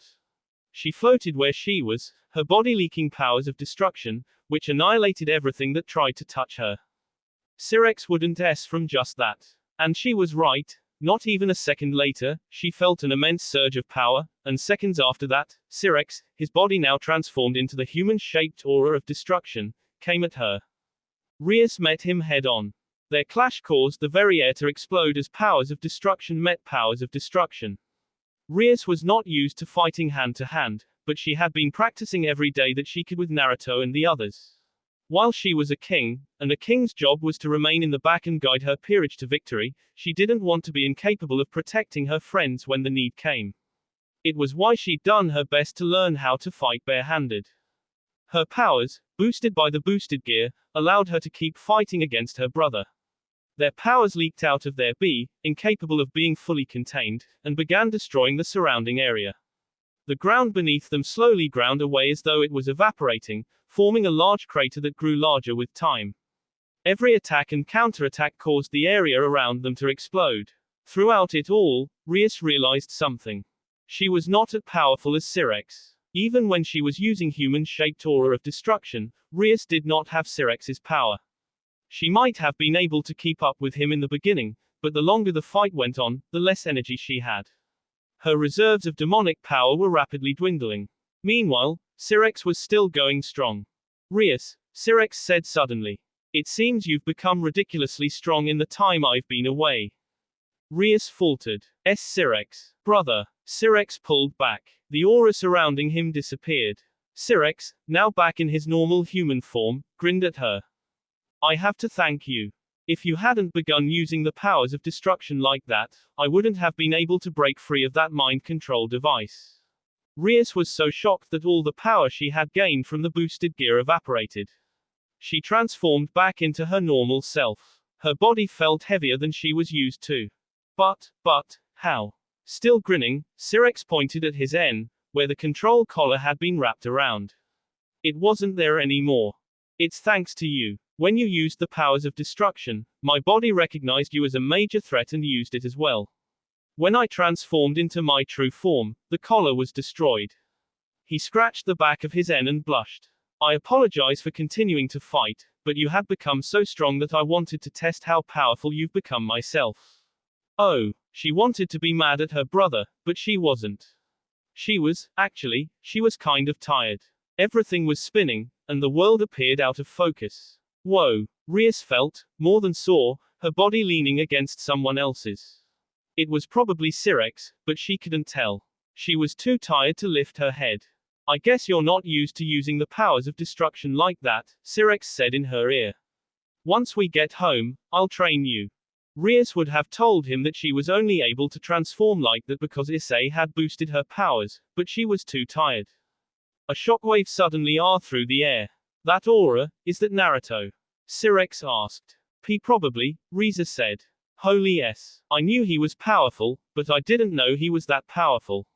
Speaker 1: She floated where she was, her body leaking powers of destruction, which annihilated everything that tried to touch her. Syrinx wouldn't s from just that. And she was right. Not even a second later, she felt an immense surge of power, and seconds after that, Syrinx, his body now transformed into the human-shaped aura of destruction, came at her. Rias met him head-on. Their clash caused the very air to explode as powers of destruction met powers of destruction. Rias was not used to fighting hand-to-hand, but she had been practicing every day that she could with Naruto and the others. While she was a king, and a king's job was to remain in the back and guide her peerage to victory, she didn't want to be incapable of protecting her friends when the need came. It was why she'd done her best to learn how to fight barehanded. Her powers, boosted by the boosted gear, allowed her to keep fighting against her brother. Their powers leaked out of their B, incapable of being fully contained, and began destroying the surrounding area. The ground beneath them slowly ground away as though it was evaporating, forming a large crater that grew larger with time. Every attack and counterattack caused the area around them to explode. Throughout it all, Rias realized something. She was not as powerful as Syrinx. Even when she was using human-shaped aura of destruction, Rias did not have Syrex's power. She might have been able to keep up with him in the beginning, but the longer the fight went on, the less energy she had. Her reserves of demonic power were rapidly dwindling. Meanwhile, Syrinx was still going strong. Rias, Syrinx said suddenly. It seems you've become ridiculously strong in the time I've been away. Rias faltered. Syrinx. Brother. Syrinx pulled back. The aura surrounding him disappeared. Syrinx, now back in his normal human form, grinned at her. I have to thank you. If you hadn't begun using the powers of destruction like that, I wouldn't have been able to break free of that mind control device. Rias was so shocked that all the power she had gained from the boosted gear evaporated. She transformed back into her normal self. Her body felt heavier than she was used to. But, how? Still grinning, Syrinx pointed at his N, where the control collar had been wrapped around. It wasn't there anymore. It's thanks to you. When you used the powers of destruction, my body recognized you as a major threat and used it as well. When I transformed into my true form, the collar was destroyed. He scratched the back of his N and blushed. I apologize for continuing to fight, but you had become so strong that I wanted to test how powerful you've become myself. Oh, she wanted to be mad at her brother, but she wasn't. She was kind of tired. Everything was spinning, and the world appeared out of focus. Whoa, Rias felt, more than saw, her body leaning against someone else's. It was probably Syrinx, but she couldn't tell. She was too tired to lift her head. I guess you're not used to using the powers of destruction like that, Syrinx said in her ear. Once we get home, I'll train you. Rias would have told him that she was only able to transform like that because Issei had boosted her powers, but she was too tired. A shockwave suddenly through the air. That aura, is that Naruto? Syrinx asked. Probably, Riza said. Holy s. I knew he was powerful, but I didn't know he was that powerful.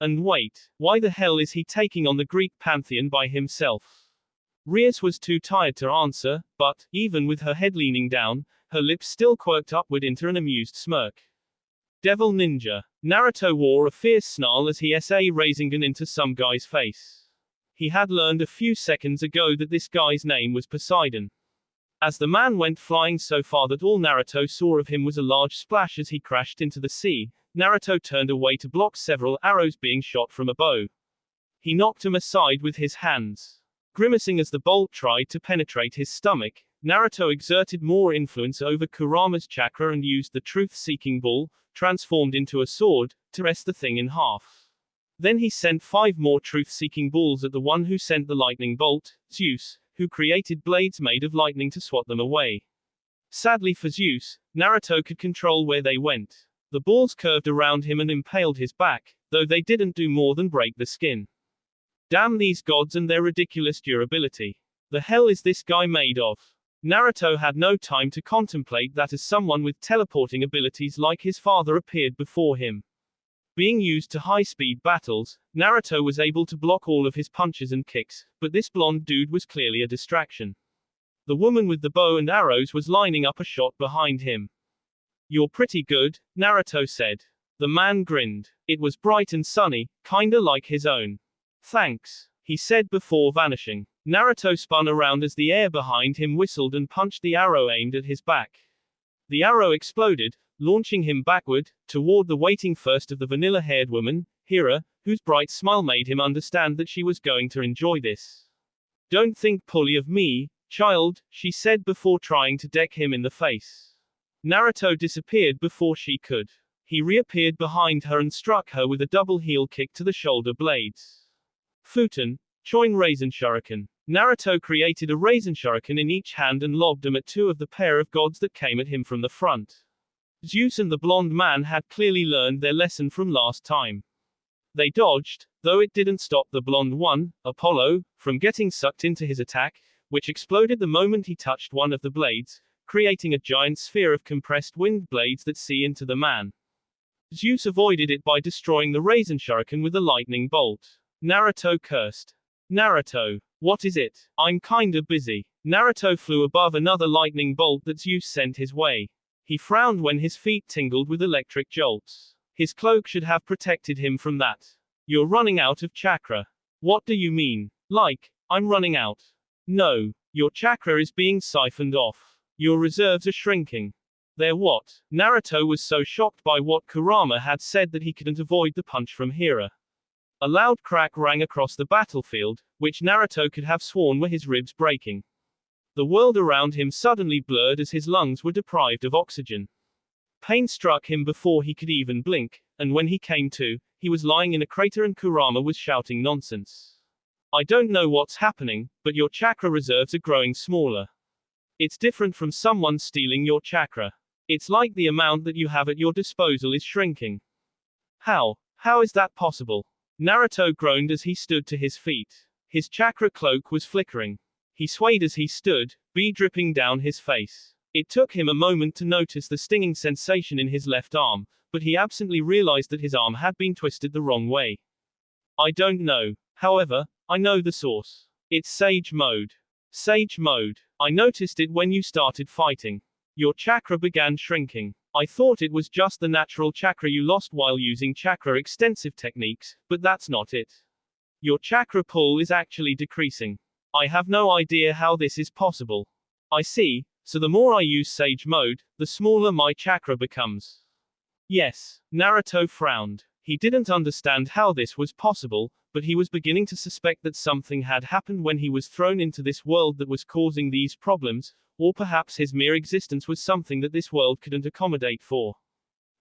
Speaker 1: And wait, why the hell is he taking on the Greek pantheon by himself? Rias was too tired to answer, but, even with her head leaning down, her lips still quirked upward into an amused smirk. Devil Ninja. Naruto wore a fierce snarl as he raising into some guy's face. He had learned a few seconds ago that this guy's name was Poseidon. As the man went flying so far that all Naruto saw of him was a large splash as he crashed into the sea, Naruto turned away to block several arrows being shot from a bow. He knocked them aside with his hands. Grimacing as the bolt tried to penetrate his stomach, Naruto exerted more influence over Kurama's chakra and used the truth-seeking ball, transformed into a sword, to wrest the thing in half. Then he sent 5 more truth-seeking balls at the one who sent the lightning bolt, Zeus, who created blades made of lightning to swat them away. Sadly for Zeus, Naruto could control where they went. The balls curved around him and impaled his back, though they didn't do more than break the skin. Damn these gods and their ridiculous durability. The hell is this guy made of? Naruto had no time to contemplate that as someone with teleporting abilities like his father appeared before him. Being used to high-speed battles, Naruto was able to block all of his punches and kicks, but this blonde dude was clearly a distraction. The woman with the bow and arrows was lining up a shot behind him. "You're pretty good," Naruto said. The man grinned. It was bright and sunny, kinda like his own. "Thanks," he said before vanishing. Naruto spun around as the air behind him whistled and punched the arrow aimed at his back. The arrow exploded, launching him backward, toward the waiting first of the vanilla-haired woman, Hira, whose bright smile made him understand that she was going to enjoy this. "Don't think poorly of me, child," she said before trying to deck him in the face. Naruto disappeared before she could. He reappeared behind her and struck her with a double heel kick to the shoulder blades. Futen, Choin Raisin Shuriken. Naruto created a Raisin Shuriken in each hand and lobbed them at two of the pair of gods that came at him from the front. Zeus and the blonde man had clearly learned their lesson from last time. They dodged, though it didn't stop the blonde one, Apollo, from getting sucked into his attack, which exploded the moment he touched one of the blades, creating a giant sphere of compressed wind blades that see into the man. Zeus avoided it by destroying the Raisin Shuriken with a lightning bolt. Naruto cursed. "Naruto, what is it? I'm kinda busy." Naruto flew above another lightning bolt that Zeus sent his way. He frowned when his feet tingled with electric jolts. His cloak should have protected him from that. "You're running out of chakra." "What do you mean? Like, I'm running out?" "No. Your chakra is being siphoned off. Your reserves are shrinking." "They're what?" Naruto was so shocked by what Kurama had said that he couldn't avoid the punch from Hira. A loud crack rang across the battlefield, which Naruto could have sworn were his ribs breaking. The world around him suddenly blurred as his lungs were deprived of oxygen. Pain struck him before he could even blink, and when he came to, he was lying in a crater and Kurama was shouting nonsense. "I don't know what's happening, but your chakra reserves are growing smaller. It's different from someone stealing your chakra. It's like the amount that you have at your disposal is shrinking." How is that possible?" Naruto groaned as he stood to his feet. His chakra cloak was flickering. He swayed as he stood, B dripping down his face. It took him a moment to notice the stinging sensation in his left arm, but he absently realized that his arm had been twisted the wrong way. "I don't know. However, I know the source. It's Sage Mode." "Sage Mode. I noticed it when you started fighting. Your chakra began shrinking. I thought it was just the natural chakra you lost while using chakra extensive techniques, but that's not it. Your chakra pull is actually decreasing. I have no idea how this is possible." "I see, so the more I use Sage Mode, the smaller my chakra becomes." "Yes." Naruto frowned. He didn't understand how this was possible, but he was beginning to suspect that something had happened when he was thrown into this world that was causing these problems, or perhaps his mere existence was something that this world couldn't accommodate for.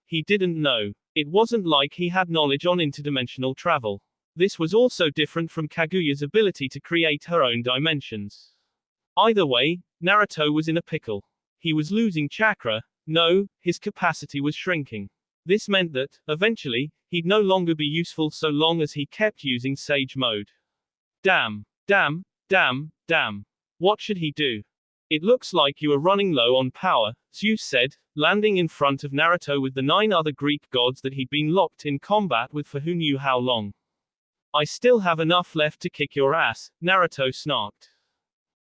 Speaker 1: He didn't know. It wasn't like he had knowledge on interdimensional travel. This was also different from Kaguya's ability to create her own dimensions. Either way, Naruto was in a pickle. He was losing chakra. No, his capacity was shrinking. This meant that, eventually, he'd no longer be useful so long as he kept using Sage Mode. Damn. What should he do? "It looks like you are running low on power," Zeus said, landing in front of Naruto with the 9 other Greek gods that he'd been locked in combat with for who knew how long. "I still have enough left to kick your ass," Naruto snarked.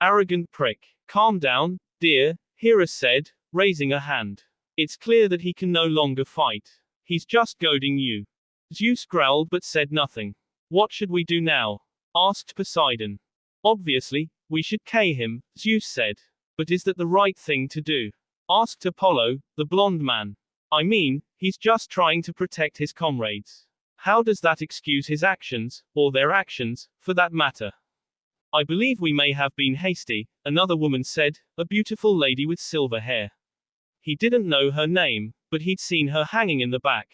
Speaker 1: "Arrogant prick. Calm down, dear," Hira said, raising a hand. "It's clear that he can no longer fight. He's just goading you." Zeus growled but said nothing. "What should we do now?" asked Poseidon. "Obviously, we should K him," Zeus said. "But is that the right thing to do?" asked Apollo, the blonde man. "I mean, he's just trying to protect his comrades. How does that excuse his actions, or their actions, for that matter?" "I believe we may have been hasty," another woman said, a beautiful lady with silver hair. He didn't know her name, but he'd seen her hanging in the back.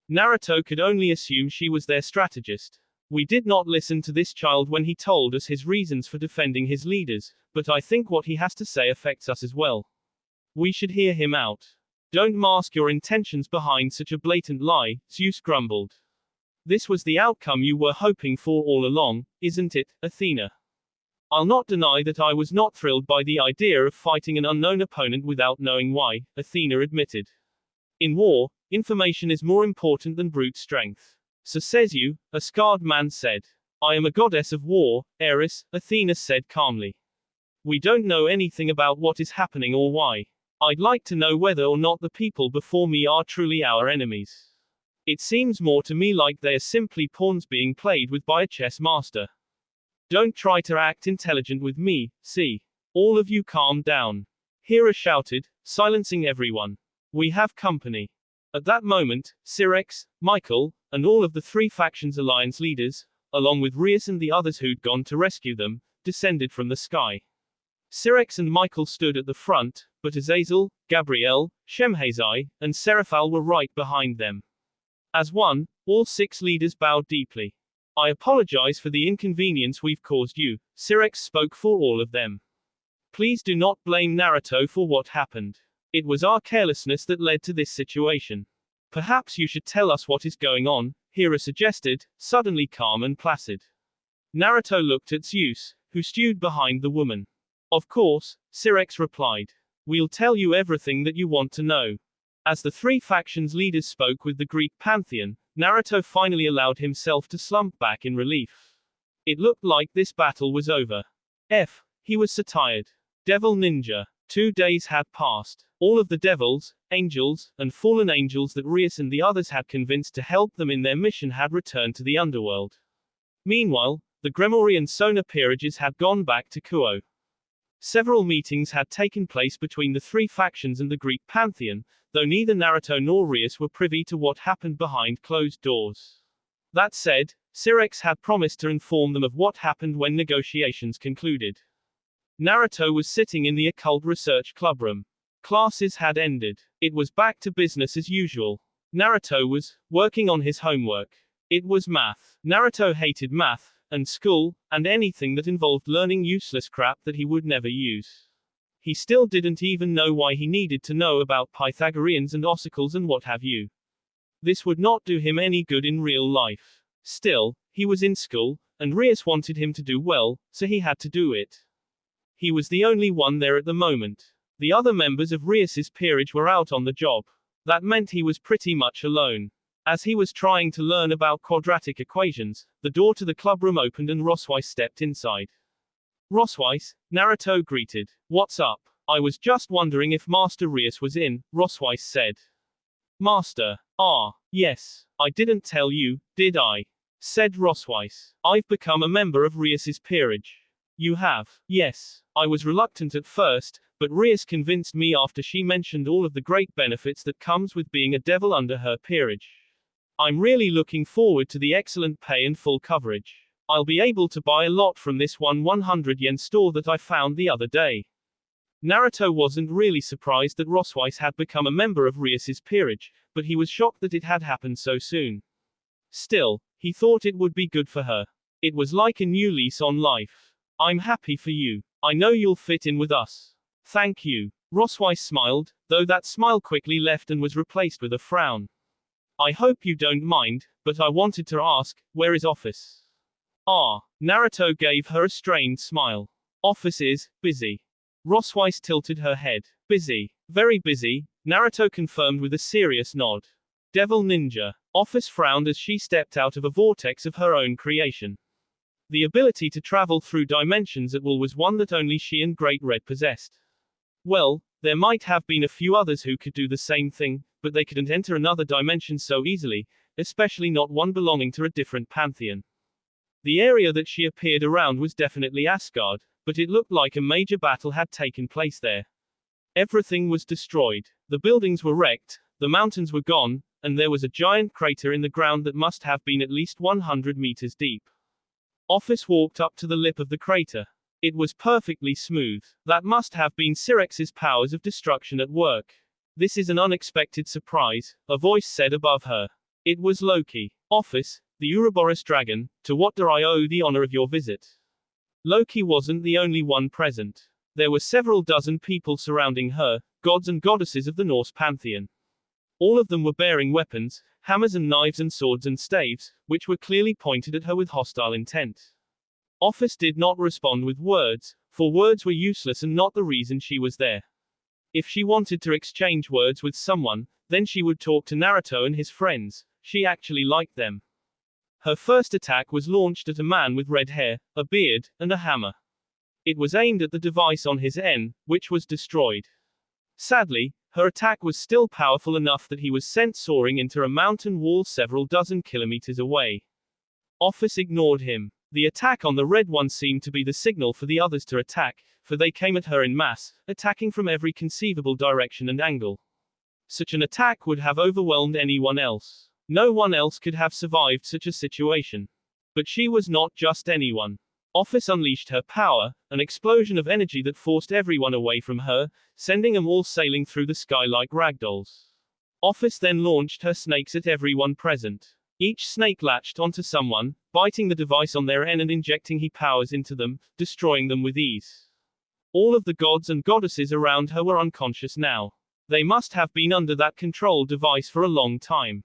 Speaker 1: Naruto could only assume she was their strategist. "We did not listen to this child when he told us his reasons for defending his leaders, but I think what he has to say affects us as well. We should hear him out." Don't mask your intentions behind such a blatant lie, Zeus grumbled. This was the outcome you were hoping for all along, isn't it, Athena? I'll not deny that I was not thrilled by the idea of fighting an unknown opponent without knowing why, Athena admitted. In war, information is more important than brute strength. So says you, a scarred man said. I am a goddess of war, Eris, Athena said calmly. We don't know anything about what is happening or why. I'd like to know whether or not the people before me are truly our enemies. It seems more to me like they are simply pawns being played with by a chess master. Don't try to act intelligent with me, see. All of you calm down. Hera shouted, silencing everyone. We have company. At that moment, Syrinx, Michael, and all of the three factions' alliance leaders, along with Rheus and the others who'd gone to rescue them, descended from the sky. Syrinx and Michael stood at the front, but Azazel, Gabrielle, Shemhazai, and Seraphal were right behind them. As one, all 6 leaders bowed deeply. I apologize for the inconvenience we've caused you, Syrinx spoke for all of them. Please do not blame Naruto for what happened. It was our carelessness that led to this situation. Perhaps you should tell us what is going on, Hera suggested, suddenly calm and placid. Naruto looked at Zeus, who stewed behind the woman. Of course, Syrinx replied. We'll tell you everything that you want to know. As the 3 factions' leaders spoke with the Greek pantheon, Naruto finally allowed himself to slump back in relief. It looked like this battle was over. He was so tired. Devil Ninja. 2 days had passed. All of the devils, angels, and fallen angels that Rheus and the others had convinced to help them in their mission had returned to the underworld. Meanwhile, the Gremory and Sona peerages had gone back to Kuo. Several meetings had taken place between the 3 factions and the Greek pantheon, though neither Naruto nor Rheus were privy to what happened behind closed doors. That said, Syrinx had promised to inform them of what happened when negotiations concluded. Naruto was sitting in the occult research clubroom. Classes had ended. It was back to business as usual. Naruto was working on his homework. It was math. Naruto hated math, and school, and anything that involved learning useless crap that he would never use. He still didn't even know why he needed to know about Pythagoreans and ossicles and what have you. This would not do him any good in real life. Still, he was in school, and Rheus wanted him to do well, so he had to do it. He was the only one there at the moment. The other members of Rheus's peerage were out on the job. That meant he was pretty much alone. As he was trying to learn about quadratic equations, the door to the clubroom opened and Rosweiss stepped inside. Rosweiss, Naruto greeted. What's up? I was just wondering if Master Rheus was in, Rosweiss said. Master. Yes. I didn't tell you, did I? Said Rosweiss. I've become a member of Rheus's peerage. You have? Yes. I was reluctant at first, but Rheus convinced me after she mentioned all of the great benefits that comes with being a devil under her peerage. I'm really looking forward to the excellent pay and full coverage. I'll be able to buy a lot from this 100 yen store that I found the other day. Naruto wasn't really surprised that Rosweiss had become a member of Rheus's peerage, but he was shocked that it had happened so soon. Still, he thought it would be good for her. It was like a new lease on life. I'm happy for you. I know you'll fit in with us. Thank you. Rosweiss smiled, though that smile quickly left and was replaced with a frown. I hope you don't mind, but I wanted to ask, where is office? Naruto gave her a strained smile. Office is busy. Rosweiss tilted her head. Busy. Very busy, Naruto confirmed with a serious nod. Devil Ninja. Office frowned as she stepped out of a vortex of her own creation. The ability to travel through dimensions at will was one that only she and Great Red possessed. Well, there might have been a few others who could do the same thing, but they couldn't enter another dimension so easily, especially not one belonging to a different pantheon. The area that she appeared around was definitely Asgard, but it looked like a major battle had taken place there. Everything was destroyed. The buildings were wrecked, the mountains were gone, and there was a giant crater in the ground that must have been at least 100 meters deep. Office walked up to the lip of the crater. It was perfectly smooth. That must have been Syrinx's powers of destruction at work. This is an unexpected surprise, a voice said above her. It was Loki. Office, the Ouroboros dragon, to what do I owe the honor of your visit? Loki wasn't the only one present. There were several dozen people surrounding her, gods and goddesses of the Norse pantheon. All of them were bearing weapons, hammers and knives and swords and staves, which were clearly pointed at her with hostile intent. Office did not respond with words, for words were useless and not the reason she was there. If she wanted to exchange words with someone, then she would talk to Naruto and his friends. She actually liked them. Her first attack was launched at a man with red hair, a beard, and a hammer. It was aimed at the device on his N, which was destroyed. Sadly, her attack was still powerful enough that he was sent soaring into a mountain wall several dozen kilometers away. Office ignored him. The attack on the red one seemed to be the signal for the others to attack, for they came at her in mass, attacking from every conceivable direction and angle. Such an attack would have overwhelmed anyone else. No one else could have survived such a situation. But she was not just anyone. Office unleashed her power, an explosion of energy that forced everyone away from her, sending them all sailing through the sky like ragdolls. Office then launched her snakes at everyone present. Each snake latched onto someone, biting the device on their end and injecting he powers into them, destroying them with ease. All of the gods and goddesses around her were unconscious now. They must have been under that control device for a long time.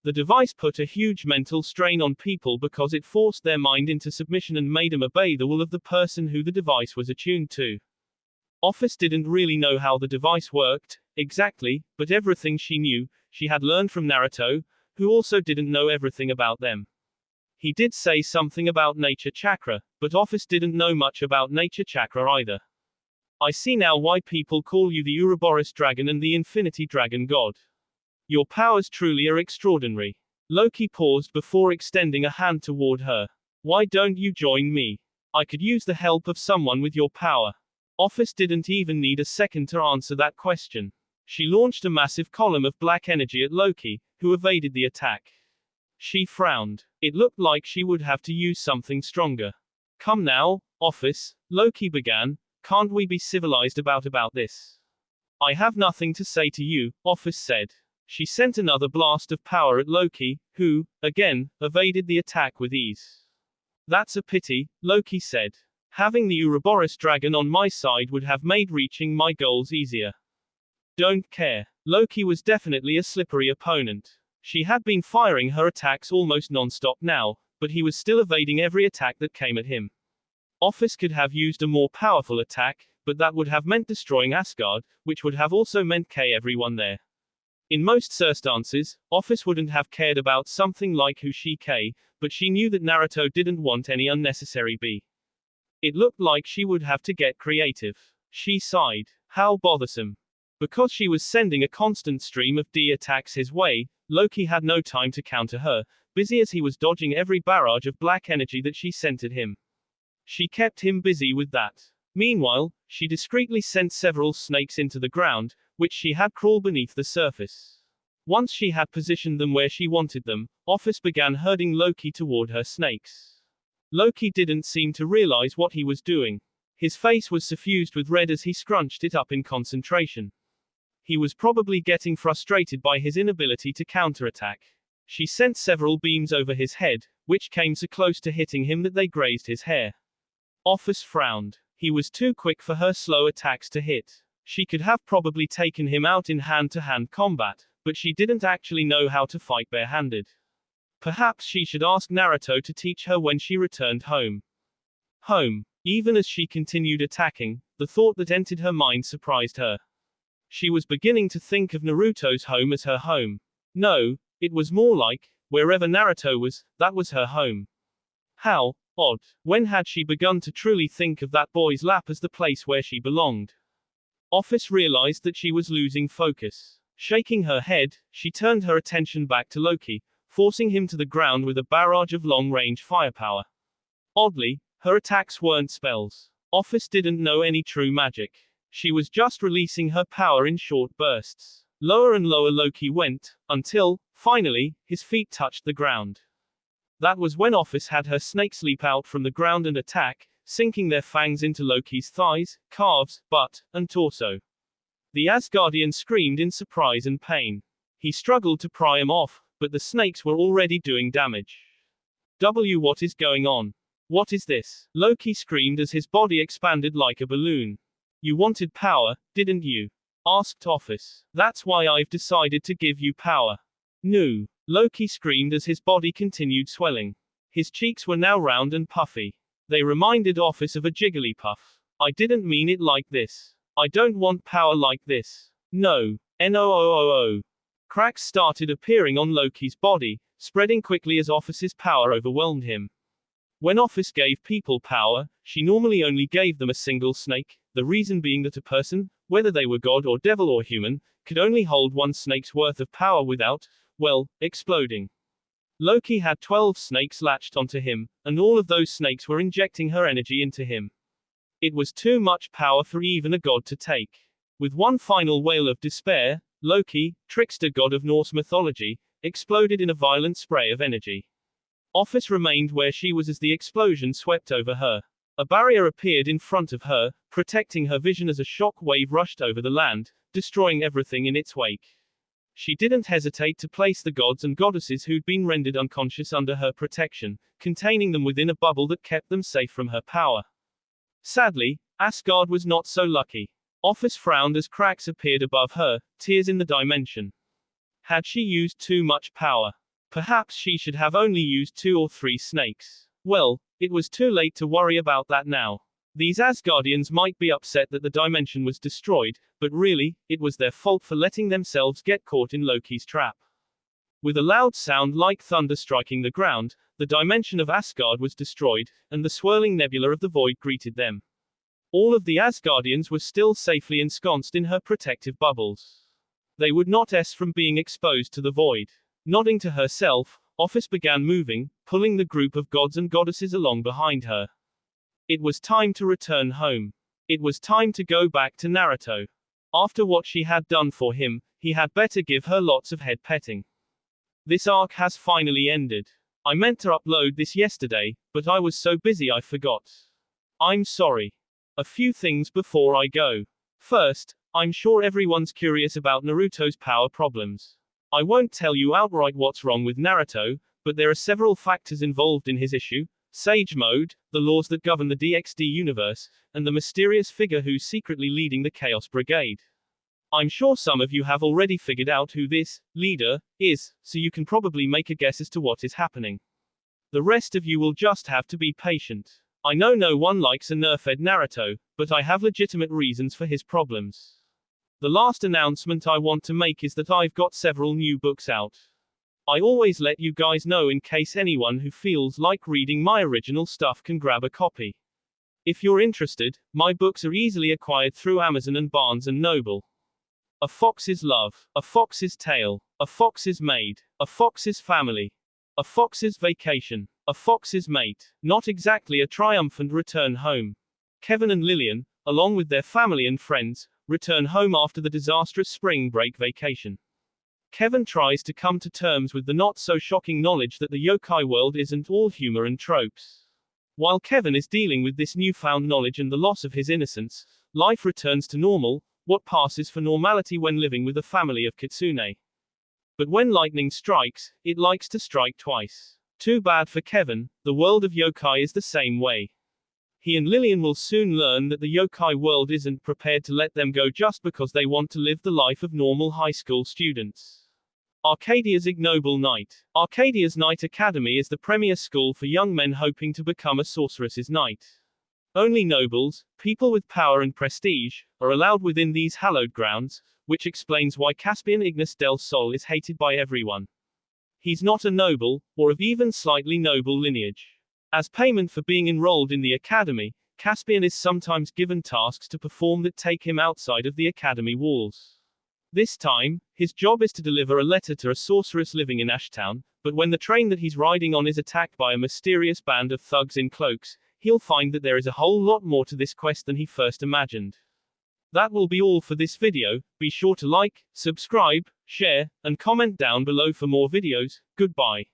Speaker 1: The device put a huge mental strain on people because it forced their mind into submission and made them obey the will of the person who the device was attuned to. Office didn't really know how the device worked, exactly, but everything she knew, she had learned from Naruto, who also didn't know everything about them. He did say something about nature chakra, but Office didn't know much about nature chakra either. I see now why people call you the Ouroboros dragon and the Infinity Dragon God. Your powers truly are extraordinary. Loki paused before extending a hand toward her. Why don't you join me? I could use the help of someone with your power. Office didn't even need a second to answer that question. She launched a massive column of black energy at Loki, who evaded the attack. She frowned. It looked like she would have to use something stronger. Come now, Office, Loki began. Can't we be civilized about this? I have nothing to say to you, Office said. She sent another blast of power at Loki, who, again, evaded the attack with ease. That's a pity, Loki said. Having the Ouroboros dragon on my side would have made reaching my goals easier. Don't care. Loki was definitely a slippery opponent. She had been firing her attacks almost non-stop now, but he was still evading every attack that came at him. Office could have used a more powerful attack, but that would have meant destroying Asgard, which would have also meant everyone there. In most circumstances, Office wouldn't have cared about something like who she but she knew that Naruto didn't want any unnecessary B. It looked like she would have to get creative. She sighed. How bothersome. Because she was sending a constant stream of D attacks his way, Loki had no time to counter her, busy as he was dodging every barrage of black energy that she sent at him. She kept him busy with that. Meanwhile, she discreetly sent several snakes into the ground, which she had crawled beneath the surface. Once she had positioned them where she wanted them, Office began herding Loki toward her snakes. Loki didn't seem to realize what he was doing. His face was suffused with red as he scrunched it up in concentration. He was probably getting frustrated by his inability to counterattack. She sent several beams over his head, which came so close to hitting him that they grazed his hair. Office frowned. He was too quick for her slow attacks to hit. She could have probably taken him out in hand-to-hand combat, but she didn't actually know how to fight barehanded. Perhaps she should ask Naruto to teach her when she returned home. Home. Even as she continued attacking, the thought that entered her mind surprised her. She was beginning to think of Naruto's home as her home. No, it was more like, wherever Naruto was, that was her home. How odd. When had she begun to truly think of that boy's lap as the place where she belonged? Office realized that she was losing focus. Shaking her head, she turned her attention back to Loki, forcing him to the ground with a barrage of long-range firepower. Oddly, her attacks weren't spells. Office didn't know any true magic. She was just releasing her power in short bursts. Lower and lower Loki went, until, finally, his feet touched the ground. That was when Office had her snakes leap out from the ground and attack, sinking their fangs into Loki's thighs, calves, butt, and torso. The Asgardian screamed in surprise and pain. He struggled to pry him off, but the snakes were already doing damage. What is going on? What is this? Loki screamed as his body expanded like a balloon. You wanted power, didn't you? Asked Office. That's why I've decided to give you power. No. Loki screamed as his body continued swelling. His cheeks were now round and puffy. They reminded Office of a Jigglypuff. I didn't mean it like this. I don't want power like this. No. No. Cracks started appearing on Loki's body, spreading quickly as Office's power overwhelmed him. When Office gave people power, she normally only gave them a single snake, the reason being that a person, whether they were god or devil or human, could only hold one snake's worth of power without, well, exploding. Loki had 12 snakes latched onto him, and all of those snakes were injecting her energy into him. It was too much power for even a god to take. With one final wail of despair, Loki, trickster god of Norse mythology, exploded in a violent spray of energy. Office remained where she was as the explosion swept over her. A barrier appeared in front of her, protecting her vision as a shock wave rushed over the land, destroying everything in its wake. She didn't hesitate to place the gods and goddesses who'd been rendered unconscious under her protection, containing them within a bubble that kept them safe from her power. Sadly, Asgard was not so lucky. Office frowned as cracks appeared above her, tears in the dimension. Had she used too much power? Perhaps she should have only used 2 or 3 snakes. Well, it was too late to worry about that now. These Asgardians might be upset that the dimension was destroyed, but really, it was their fault for letting themselves get caught in Loki's trap. With a loud sound like thunder striking the ground, the dimension of Asgard was destroyed, and the swirling nebula of the void greeted them. All of the Asgardians were still safely ensconced in her protective bubbles. They would not cease from being exposed to the void. Nodding to herself, Office began moving, pulling the group of gods and goddesses along behind her. It was time to return home. It was time to go back to Naruto. After what she had done for him, he had better give her lots of head petting. This arc has finally ended. I meant to upload this yesterday, but I was so busy I forgot. I'm sorry. A few things before I go. First, I'm sure everyone's curious about Naruto's power problems. I won't tell you outright what's wrong with Naruto, but there are several factors involved in his issue: Sage Mode, the laws that govern the DxD universe, and the mysterious figure who's secretly leading the Chaos Brigade. I'm sure some of you have already figured out who this leader is, so you can probably make a guess as to what is happening. The rest of you will just have to be patient. I know no one likes a nerfed Naruto, but I have legitimate reasons for his problems. The last announcement I want to make is that I've got several new books out. I always let you guys know in case anyone who feels like reading my original stuff can grab a copy. If you're interested, my books are easily acquired through Amazon and Barnes & Noble. A Fox's Love, A Fox's Tale, A Fox's Maid, A Fox's Family, A Fox's Vacation, A Fox's Mate. Not exactly a triumphant return home. Kevin and Lillian, along with their family and friends, return home after the disastrous spring break vacation. Kevin tries to come to terms with the not-so-shocking knowledge that the yokai world isn't all humor and tropes. While Kevin is dealing with this newfound knowledge and the loss of his innocence, life returns to normal, what passes for normality when living with a family of kitsune. But when lightning strikes, it likes to strike twice. Too bad for Kevin, the world of yokai is the same way. He and Lillian will soon learn that the yokai world isn't prepared to let them go just because they want to live the life of normal high school students. Arcadia's Ignoble Knight. Arcadia's Knight Academy is the premier school for young men hoping to become a sorceress's knight. Only nobles, people with power and prestige, are allowed within these hallowed grounds, which explains why Caspian Ignis del Sol is hated by everyone. He's not a noble, or of even slightly noble lineage. As payment for being enrolled in the academy, Caspian is sometimes given tasks to perform that take him outside of the academy walls. This time, his job is to deliver a letter to a sorceress living in Ashtown, but when the train that he's riding on is attacked by a mysterious band of thugs in cloaks, he'll find that there is a whole lot more to this quest than he first imagined. That will be all for this video. Be sure to like, subscribe, share, and comment down below for more videos. Goodbye.